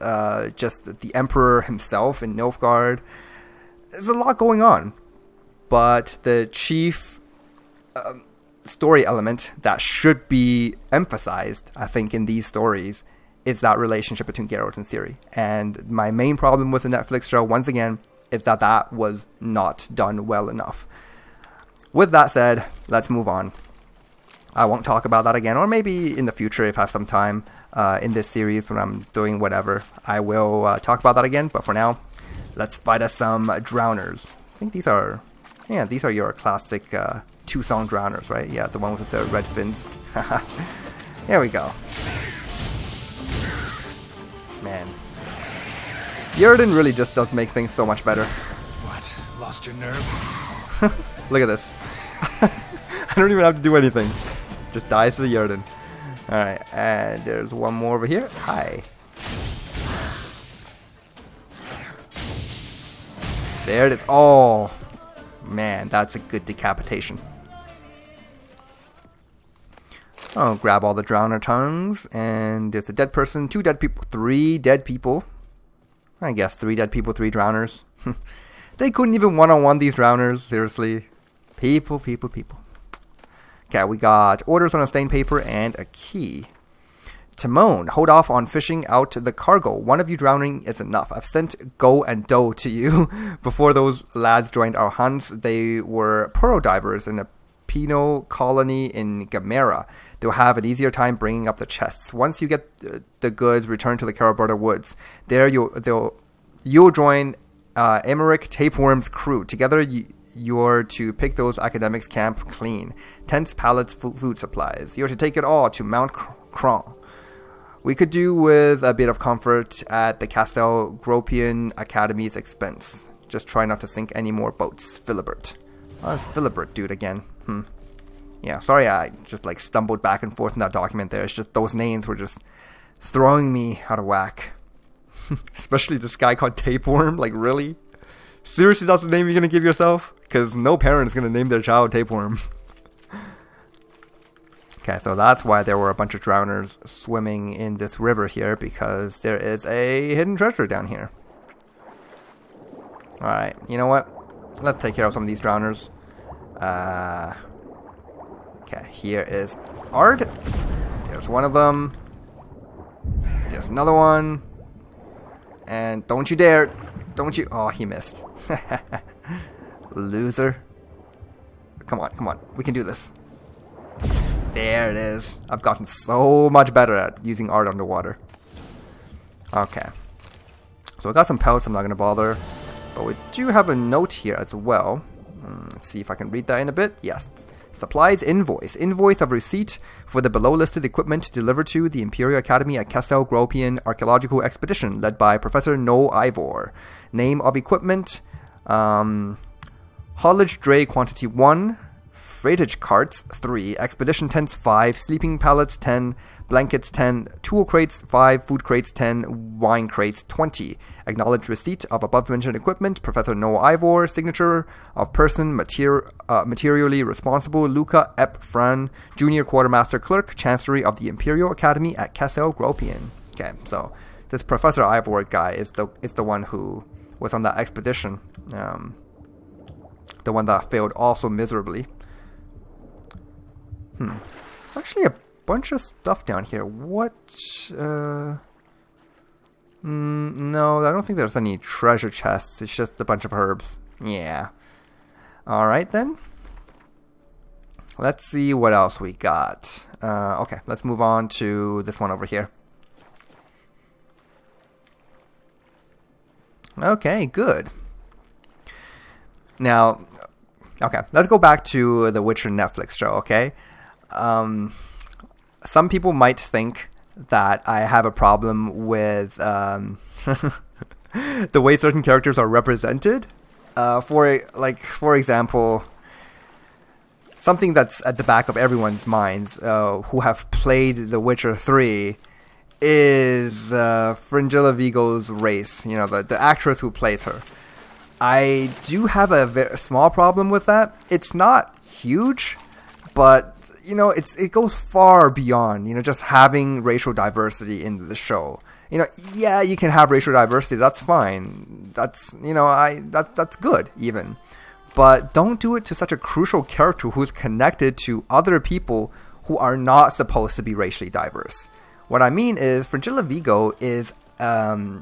just the Emperor himself in Nilfgaard. There's a lot going on. But the chief story element that should be emphasized, I think, in these stories is that relationship between Geralt and Ciri. And my main problem with the Netflix show, once again, is that was not done well enough. With that said, let's move on. I won't talk about that again, or maybe in the future if I have some time in this series when I'm doing whatever, I will talk about that again. But for now, let's fight us some drowners. I think these are your classic Toussaint drowners, right? Yeah, the one with the red fins. Here we go. Man. Yrden really just does make things so much better. What? Lost your nerve? Look at this. I don't even have to do anything. Just dies to the Yrden. Alright, and there's one more over here. Hi. There it is. Oh, man, that's a good decapitation. I'll grab all the drowner tongues, and there's a dead person, 2 dead people, 3 dead people. I guess 3 dead people, 3 drowners. They couldn't even one-on-one these drowners, seriously. People. Okay, we got orders on a stained paper and a key. Timon, hold off on fishing out the cargo. One of you drowning is enough. I've sent Go and Do to you. Before those lads joined our Huns, they were pearl divers in a penal colony in Gamera. They'll have an easier time bringing up the chests. Once you get the goods, return to the Caraborda Woods. There you'll join Emmerich Tapeworm's crew. Together you're to pick those academics' camp clean. Tents, pallets, food supplies. You're to take it all to Mount Cron. We could do with a bit of comfort at the Castel Gropian Academy's expense. Just try not to sink any more boats. Filibert. Oh, it's Filibert dude again. Yeah, sorry I just like stumbled back and forth in that document there. It's just those names were just throwing me out of whack. Especially this guy called Tapeworm. Like, really? Seriously, that's the name you're gonna give yourself? Because no parent is gonna name their child Tapeworm. Okay, so that's why there were a bunch of drowners swimming in this river here, because there is a hidden treasure down here. Alright, you know what? Let's take care of some of these drowners. Okay, here is Ard. There's one of them. There's another one. And don't you dare. Don't you. Oh, he missed. Loser. Come on, come on. We can do this. There it is. I've gotten so much better at using art underwater. Okay. So I got some pelts, I'm not going to bother. But we do have a note here as well. Let's see if I can read that in a bit. Yes. Supplies invoice. Invoice of receipt for the below listed equipment delivered to the Imperial Academy at Castel Gropian Archaeological Expedition led by Professor No Ivor. Name of equipment. Haulage dray quantity 1. Freightage carts 3, expedition tents 5, sleeping pallets 10, blankets 10, tool crates 5, food crates 10, wine crates 20. Acknowledged receipt of above mentioned equipment, Professor Noah Ivor, signature of person materially responsible, Luca Ep Fran, Junior Quartermaster Clerk, Chancery of the Imperial Academy at Castel Gropian. Okay, so this Professor Ivor guy is the one who was on that expedition, the one that failed also miserably. There's actually a bunch of stuff down here. What? No, I don't think there's any treasure chests. It's just a bunch of herbs. Yeah. Alright then. Let's see what else we got. Okay, let's move on to this one over here. Okay, good. Now, okay, let's go back to the Witcher Netflix show, okay? Some people might think that I have a problem with the way certain characters are represented. For example, something that's at the back of everyone's minds who have played The Witcher 3 is Fringilla Vigo's race, you know, the actress who plays her. I do have a very small problem with that. It's not huge, but you know, it goes far beyond, you know, just having racial diversity in the show. You know, yeah, you can have racial diversity, that's fine. That's, you know, that's good even. But don't do it to such a crucial character who's connected to other people who are not supposed to be racially diverse. What I mean is, Fringilla Vigo is a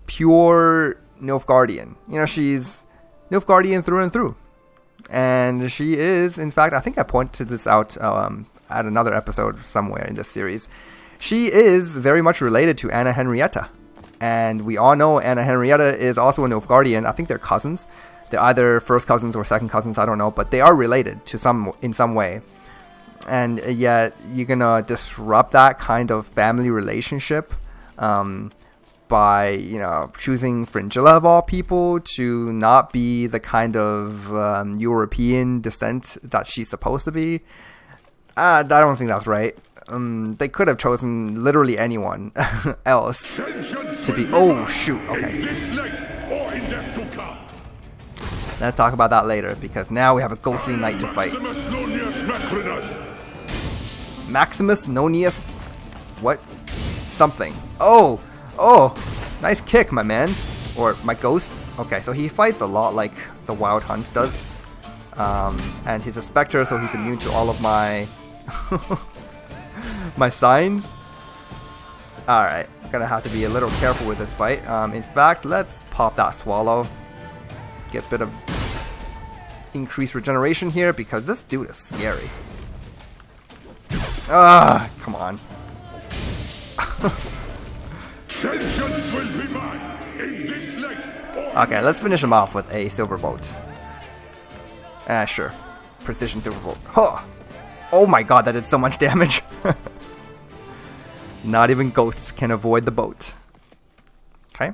pure Nilfgaardian. You know, she's Nilfgaardian through and through. And she is, in fact, I think I pointed this out at another episode somewhere in this series. She is very much related to Anna Henrietta. And we all know Anna Henrietta is also a Nilfgaardian. I think they're cousins. They're either first cousins or second cousins, I don't know. But they are related to in some way. And yet, you're going to disrupt that kind of family relationship by, you know, choosing Fringilla of all people to not be the kind of European descent that she's supposed to be. I don't think that's right. They could have chosen literally anyone else to be... Oh, shoot. Okay. Let's talk about that later, because now we have a ghostly knight to fight. Maximus Nonius? What? Something. Oh! Oh! Nice kick, my man. Or my ghost. Okay, so he fights a lot like the Wild Hunt does. And he's a specter, so he's immune to all of my... my signs. Alright, gonna have to be a little careful with this fight. In fact, let's pop that swallow. Get a bit of increased regeneration here, because this dude is scary. Ah, come on. Okay, let's finish him off with a silver bolt. Sure. Precision silver bolt. Huh. Oh my god, that did so much damage. Not even ghosts can avoid the boat. Okay.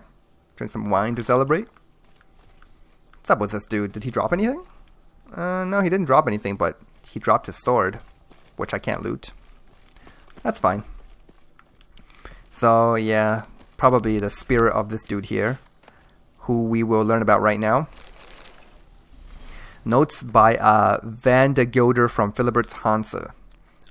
Drink some wine to celebrate. What's up with this dude? Did he drop anything? No, he didn't drop anything, but he dropped his sword, which I can't loot. That's fine. So, yeah, probably the spirit of this dude here, who we will learn about right now. Notes by Van de Gilder from Filibert's Hanse.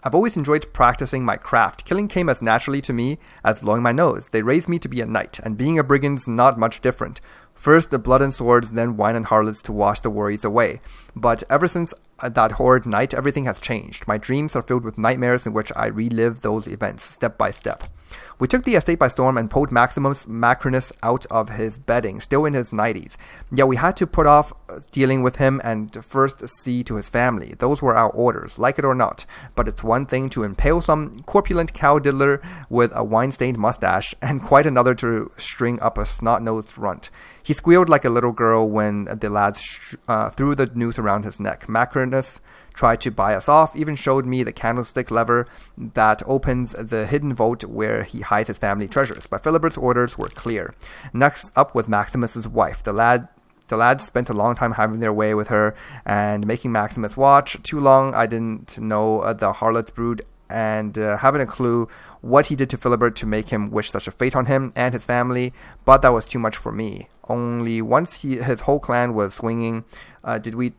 I've always enjoyed practicing my craft. Killing came as naturally to me as blowing my nose. They raised me to be a knight, and being a brigand's not much different. First the blood and swords, then wine and harlots to wash the worries away. But ever since that horrid night, everything has changed. My dreams are filled with nightmares in which I relive those events, step by step. We took the estate by storm and pulled Maximus Macrinus out of his bedding, still in his 90s. Yet we had to put off dealing with him and first see to his family. Those were our orders, like it or not. But it's one thing to impale some corpulent cow diddler with a wine-stained mustache, and quite another to string up a snot-nosed runt. He squealed like a little girl when the lads threw the noose around his neck. Macrinus tried to buy us off, even showed me the candlestick lever that opens the hidden vault where he hides his family treasures. But Filibert's orders were clear. Next up was Maximus's wife. The lads spent a long time having their way with her and making Maximus watch. Too long I didn't know the harlot's brood, and haven't a clue what he did to Filibert to make him wish such a fate on him and his family, but that was too much for me. Only once his whole clan was swinging, did we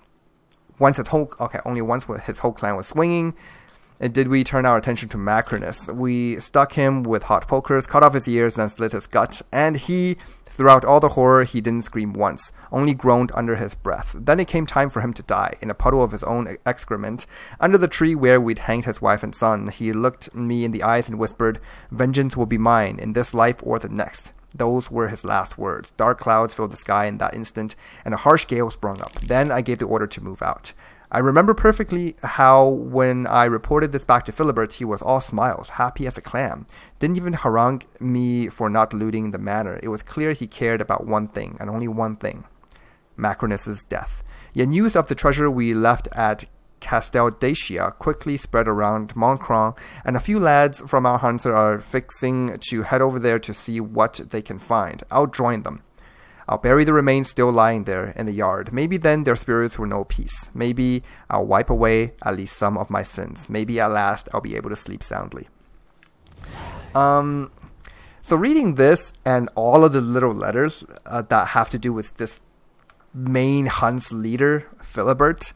turn our attention to Macrinus. We stuck him with hot pokers, cut off his ears, and slit his guts, and he, throughout all the horror, he didn't scream once, only groaned under his breath. Then it came time for him to die, in a puddle of his own excrement, under the tree where we'd hanged his wife and son. He looked me in the eyes and whispered, "Vengeance will be mine, in this life or the next." Those were his last words. Dark clouds filled the sky in that instant, and a harsh gale sprung up. Then I gave the order to move out. I remember perfectly how, when I reported this back to Filibert, he was all smiles, happy as a clam. Didn't even harangue me for not looting the manor. It was clear he cared about one thing, and only one thing: Macrinus's death. Yet news of the treasure we left at Casteldacia quickly spread around Montcron, and a few lads from our Hanse are fixing to head over there to see what they can find. I'll join them. I'll bury the remains still lying there in the yard. Maybe then their spirits will know peace. Maybe I'll wipe away at least some of my sins. Maybe at last I'll be able to sleep soundly. So reading this and all of the little letters that have to do with this main Hanse leader, Filibert,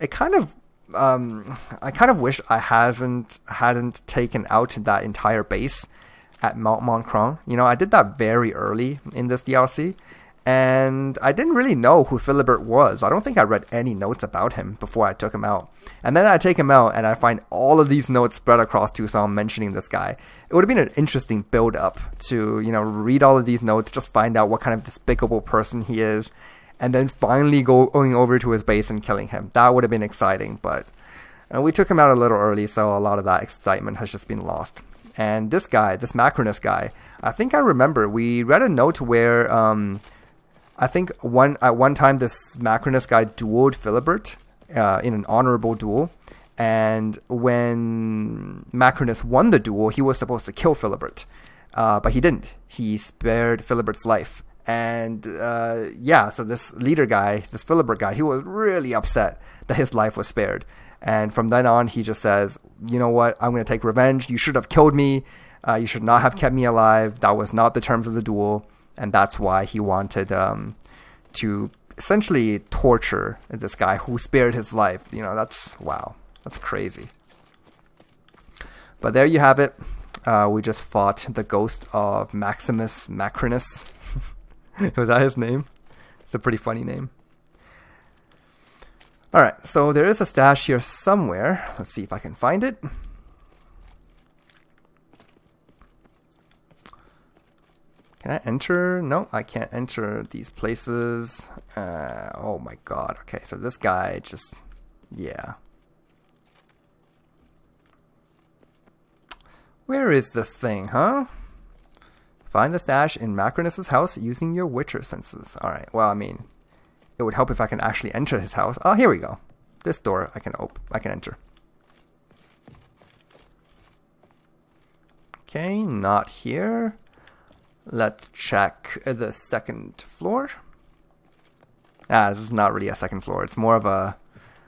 it kind of I kind of wish I hadn't taken out that entire base at Mount Montcron. You know, I did that very early in this DLC, and I didn't really know who Filibert was. I don't think I read any notes about him before I took him out. And then I take him out, and I find all of these notes spread across Toussaint mentioning this guy. It would have been an interesting build-up to, you know, read all of these notes, just find out what kind of despicable person he is, and then finally going over to his base and killing him. That would have been exciting, but we took him out a little early, so a lot of that excitement has just been lost. And this guy, this Macrinus guy, I think I remember we read a note where I think at one time this Macrinus guy dueled Filibert in an honorable duel, and when Macrinus won the duel, he was supposed to kill Filibert, but he didn't. He spared Filibert's life. And so this leader guy, this Filibert guy, he was really upset that his life was spared. And from then on, he just says, you know what, I'm going to take revenge. You should have killed me. You should not have kept me alive. That was not the terms of the duel. And that's why he wanted to essentially torture this guy who spared his life. You know, that's crazy. But there you have it. We just fought the ghost of Maximus Macrinus. Was that his name? It's a pretty funny name. Alright, so there is a stash here somewhere. Let's see if I can find it. Can I enter? No, I can't enter these places. Oh my god. Okay, so this guy just... yeah. Where is this thing, huh? Find the stash in Macrinus' house using your Witcher senses. Alright, well, I mean, it would help if I can actually enter his house. Oh, here we go. This door I can enter. Okay, not here. Let's check the second floor. This is not really a second floor. It's more of a,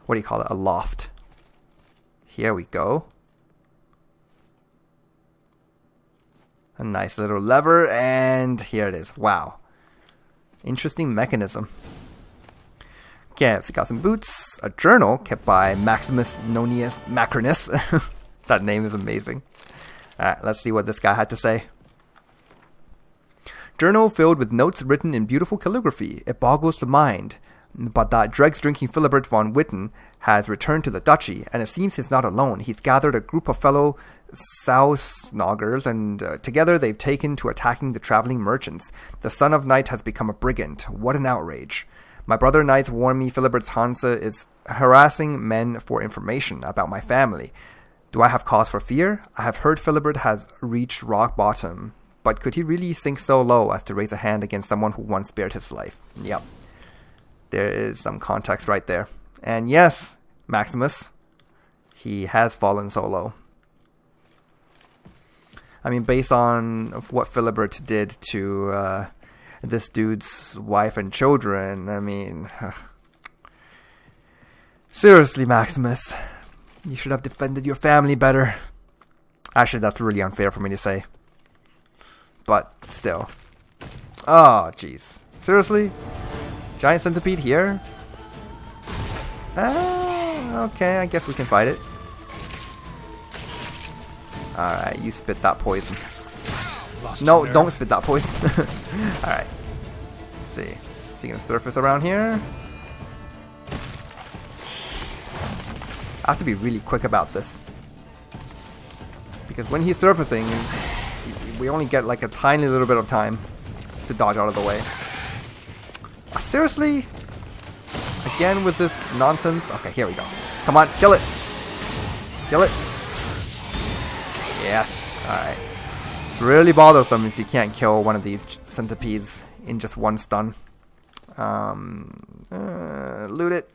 what do you call it? A loft. Here we go. A nice little lever, and here it is. Wow. Interesting mechanism. Okay, so got some boots, a journal kept by Maximus Nonius Macrinus. That name is amazing. Alright, let's see what this guy had to say. Journal filled with notes written in beautiful calligraphy. It boggles the mind. But that dregs-drinking Filibert von Witten has returned to the duchy, and it seems he's not alone. He's gathered a group of fellow Sausnoggers, and together they've taken to attacking the traveling merchants. The Son of Night has become a brigand. What an outrage. My brother knights warn me Filibert's Hansa is harassing men for information about my family. Do I have cause for fear? I have heard Filibert has reached rock bottom, but could he really sink so low as to raise a hand against someone who once spared his life? Yep. There is some context right there. And yes, Maximus, he has fallen so low. I mean, based on what Filibert did to this dude's wife and children, I mean... seriously, Maximus, you should have defended your family better. Actually, that's really unfair for me to say. But still. Oh, jeez. Seriously? Giant centipede here? Okay, I guess we can fight it. Alright, you spit that poison. No, don't spit that poison. Alright. Let's see. Is he gonna surface around here? I have to be really quick about this. Because when he's surfacing, we only get like a tiny little bit of time to dodge out of the way. Seriously? Again with this nonsense? Okay, here we go. Come on, kill it! Kill it! Yes, alright. It's really bothersome if you can't kill one of these centipedes in just one stun. Loot it.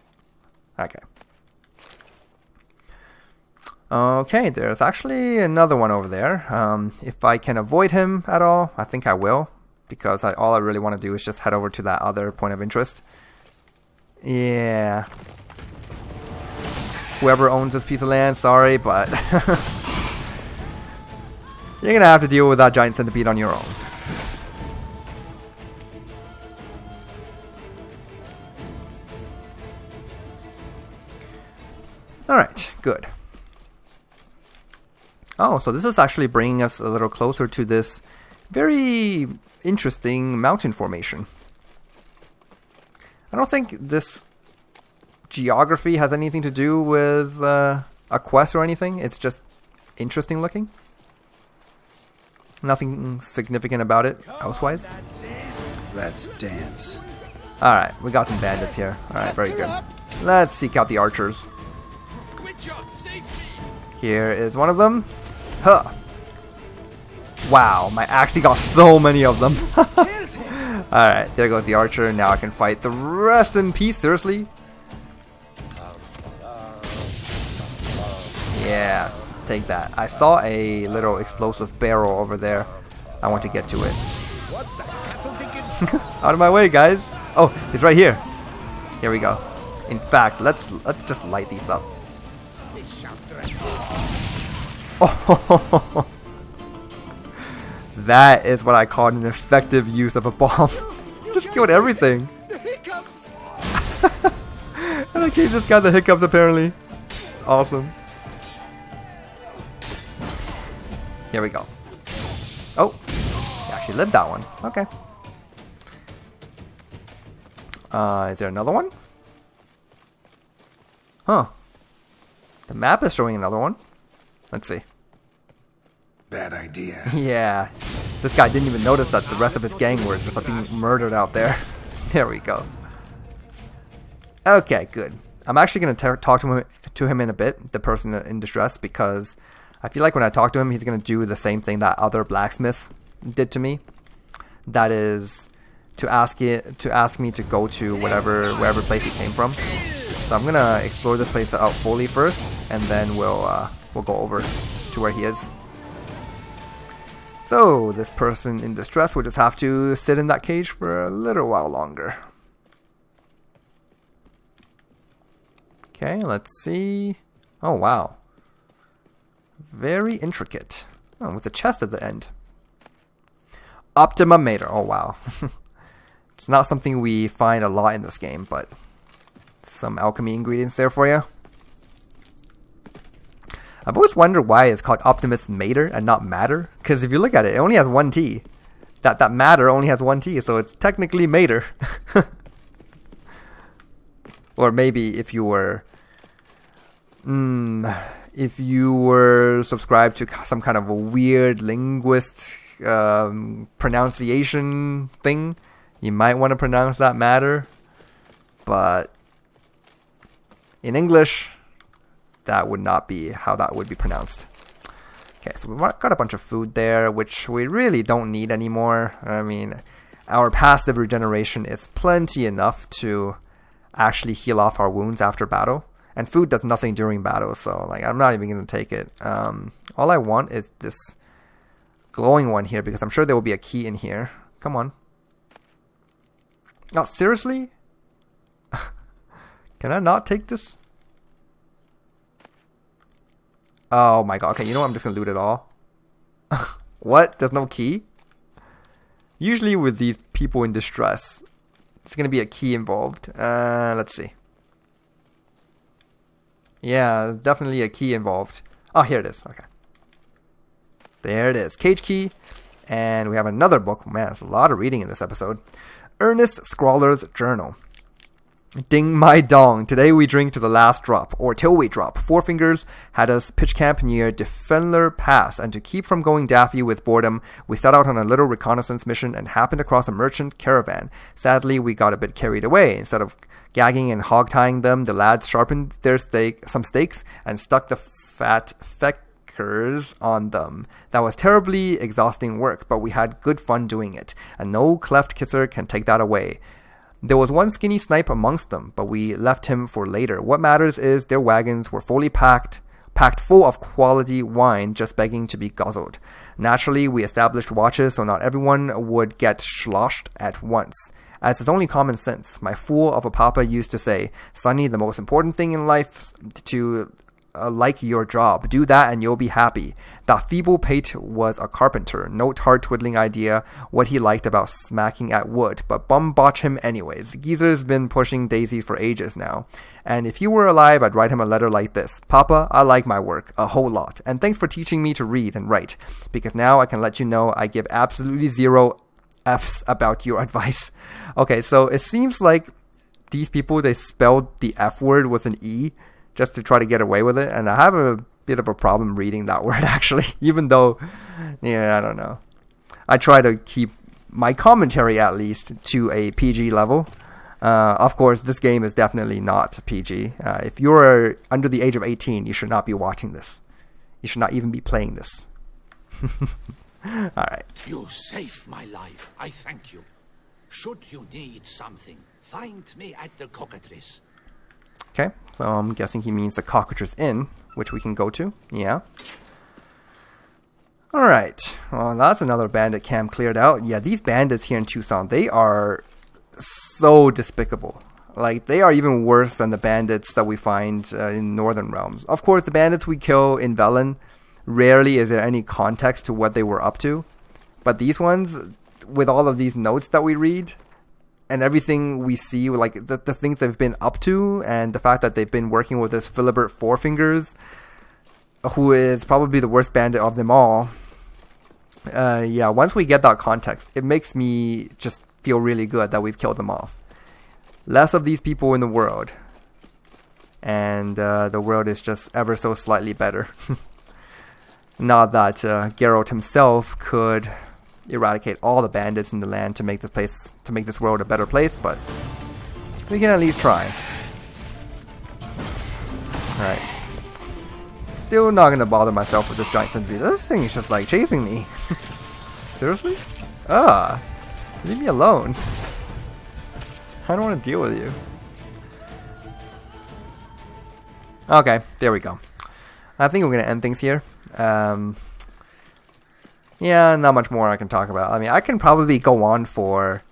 Okay. Okay, there's actually another one over there. If I can avoid him at all, I think I will. Because all I really want to do is just head over to that other point of interest. Yeah. Whoever owns this piece of land, sorry, but... you're gonna have to deal with that giant centipede on your own. Alright, good. Oh, so this is actually bringing us a little closer to this very interesting mountain formation. I don't think this geography has anything to do with a quest or anything. It's just interesting looking. Nothing significant about it, elsewise. Let's dance. Alright, we got some bandits here. Alright, very good. Let's seek out the archers. Here is one of them. Huh. Wow, my axe got so many of them. Alright, there goes the archer. Now I can fight the rest in peace. Seriously? Yeah, take that. I saw a little explosive barrel over there. I want to get to it. Out of my way, guys. Oh, he's right here. Here we go. In fact, let's just light these up. Oh, that is what I call an effective use of a bomb. Just killed everything. And the kid just got the hiccups apparently. Awesome. Here we go. Oh, he actually lived that one. Okay. Is there another one? Huh. The map is showing another one. Let's see. Bad idea. Yeah. This guy didn't even notice that the rest of his gang were just being murdered out there. There we go. Okay, good. I'm actually going to talk to him in a bit, the person in distress, because I feel like when I talk to him, he's going to do the same thing that other blacksmith did to me. That is to ask me to go to wherever place he came from. So I'm going to explore this place out fully first, and then we'll go over to where he is. So, this person in distress will just have to sit in that cage for a little while longer. Okay, let's see. Oh, wow. Very intricate. Oh, with the chest at the end. Optima Mater. Oh, wow. It's not something we find a lot in this game, but some alchemy ingredients there for you. I've always wondered why it's called Optimus Mater and not Matter. Because if you look at it, it only has one T. That Matter only has one T, so it's technically Mater. Or maybe if you were... if you were subscribed to some kind of a weird linguist pronunciation thing, you might want to pronounce that Matter. But in English, that would not be how that would be pronounced. Okay, so we've got a bunch of food there, which we really don't need anymore. I mean, our passive regeneration is plenty enough to actually heal off our wounds after battle. And food does nothing during battle, so like I'm not even going to take it. All I want is this glowing one here, because I'm sure there will be a key in here. Come on. Oh, seriously? Can I not take this? Oh my god. Okay, you know what? I'm just going to loot it all. What? There's no key? Usually with these people in distress, there's going to be a key involved. Let's see. Yeah, definitely a key involved. Oh, here it is. Okay. There it is. Cage key. And we have another book. Man, there's a lot of reading in this episode. Ernest Scrawler's Journal. Ding my dong. Today we drink to the last drop, or till we drop. Four Fingers had us pitch camp near Defenler Pass, and to keep from going daffy with boredom, we set out on a little reconnaissance mission and happened across a merchant caravan. Sadly, we got a bit carried away. Instead of gagging and hog-tying them, the lads sharpened their some stakes and stuck the fat feckers on them. That was terribly exhausting work, but we had good fun doing it, and no cleft kisser can take that away. There was one skinny snipe amongst them, but we left him for later. What matters is their wagons were fully packed full of quality wine, just begging to be guzzled. Naturally, we established watches so not everyone would get sloshed at once. As is only common sense, my fool of a papa used to say, "Sonny, the most important thing in life to like your job. Do that and you'll be happy." That feeble pate was a carpenter. No hard-twiddling idea what he liked about smacking at wood, but bum botch him anyways. Geezer's been pushing daisies for ages now. And if he were alive, I'd write him a letter like this. "Papa, I like my work a whole lot. And thanks for teaching me to read and write. Because now I can let you know I give absolutely zero F's about your advice." Okay, so it seems like these people, they spelled the F word with an E just to try to get away with it, and I have a bit of a problem reading that word actually, even though, yeah, I don't know. I try to keep my commentary at least to a PG level. Of course, this game is definitely not PG. If you're under the age of 18, you should not be watching this. You should not even be playing this. Alright. You saved my life. I thank you. Should you need something, find me at the Cockatrice. Okay, so I'm guessing he means the Cockatrice Inn, which we can go to. Yeah. Alright, well, that's another bandit camp cleared out. Yeah, these bandits here in Toussaint, they are so despicable. Like, they are even worse than the bandits that we find in Northern Realms. Of course, the bandits we kill in Velen, rarely is there any context to what they were up to. But these ones, with all of these notes that we read, and everything we see, like the things they've been up to, and the fact that they've been working with this Filibert Four Fingers, who is probably the worst bandit of them all. Yeah, once we get that context, it makes me just feel really good that we've killed them off. Less of these people in the world, and the world is just ever so slightly better. Not that Geralt himself could eradicate all the bandits in the land to make this world a better place, but we can at least try. Alright. Still not gonna bother myself with this giant centipede. This thing is just like chasing me. Seriously? Leave me alone. I don't want to deal with you. Okay, there we go. I think we're gonna end things here. Yeah, not much more I can talk about. I mean, I can probably go on for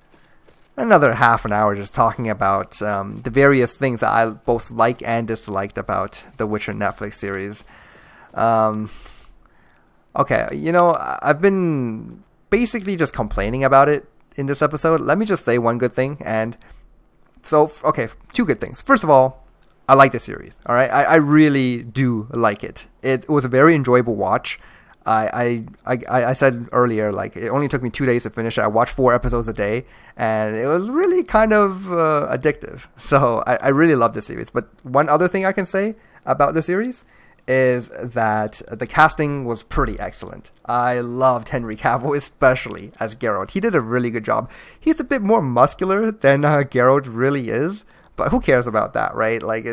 another half an hour just talking about the various things that I both like and disliked about the Witcher Netflix series. Okay, I've been basically just complaining about it in this episode. Let me just say one good thing. And so, okay, two good things. First of all, I like the series. All right, I really do like it. It was a very enjoyable watch. I said earlier, like, it only took me 2 days to finish it. I watched 4 episodes a day, and it was really kind of addictive. So I really love the series. But one other thing I can say about the series is that the casting was pretty excellent. I loved Henry Cavill, especially as Geralt. He did a really good job. He's a bit more muscular than Geralt really is, but who cares about that, right? Like,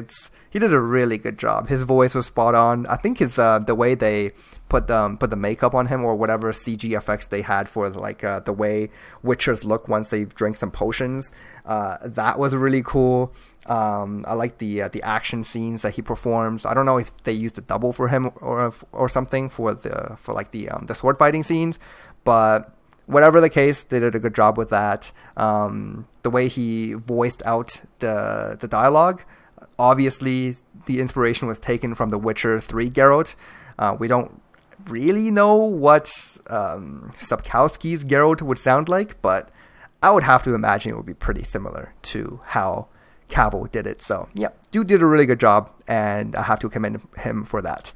he did a really good job. His voice was spot on. I think his the way they put the makeup on him, or whatever CG effects they had for the way Witchers look once they drink some potions, that was really cool. I like the action scenes that he performs. I don't know if they used a double for him or something for the sword fighting scenes, but whatever the case, they did a good job with that. The way he voiced out the dialogue, obviously the inspiration was taken from the Witcher 3 Geralt. We don't really know what Sapkowski's Geralt would sound like, but I would have to imagine it would be pretty similar to how Cavill did it. So yeah, dude did a really good job, and I have to commend him for that.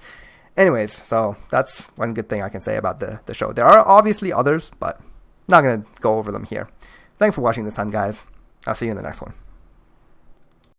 Anyways, so that's one good thing I can say about the show. There are obviously others, but I'm not going to go over them here. Thanks for watching this time, guys. I'll see you in the next one.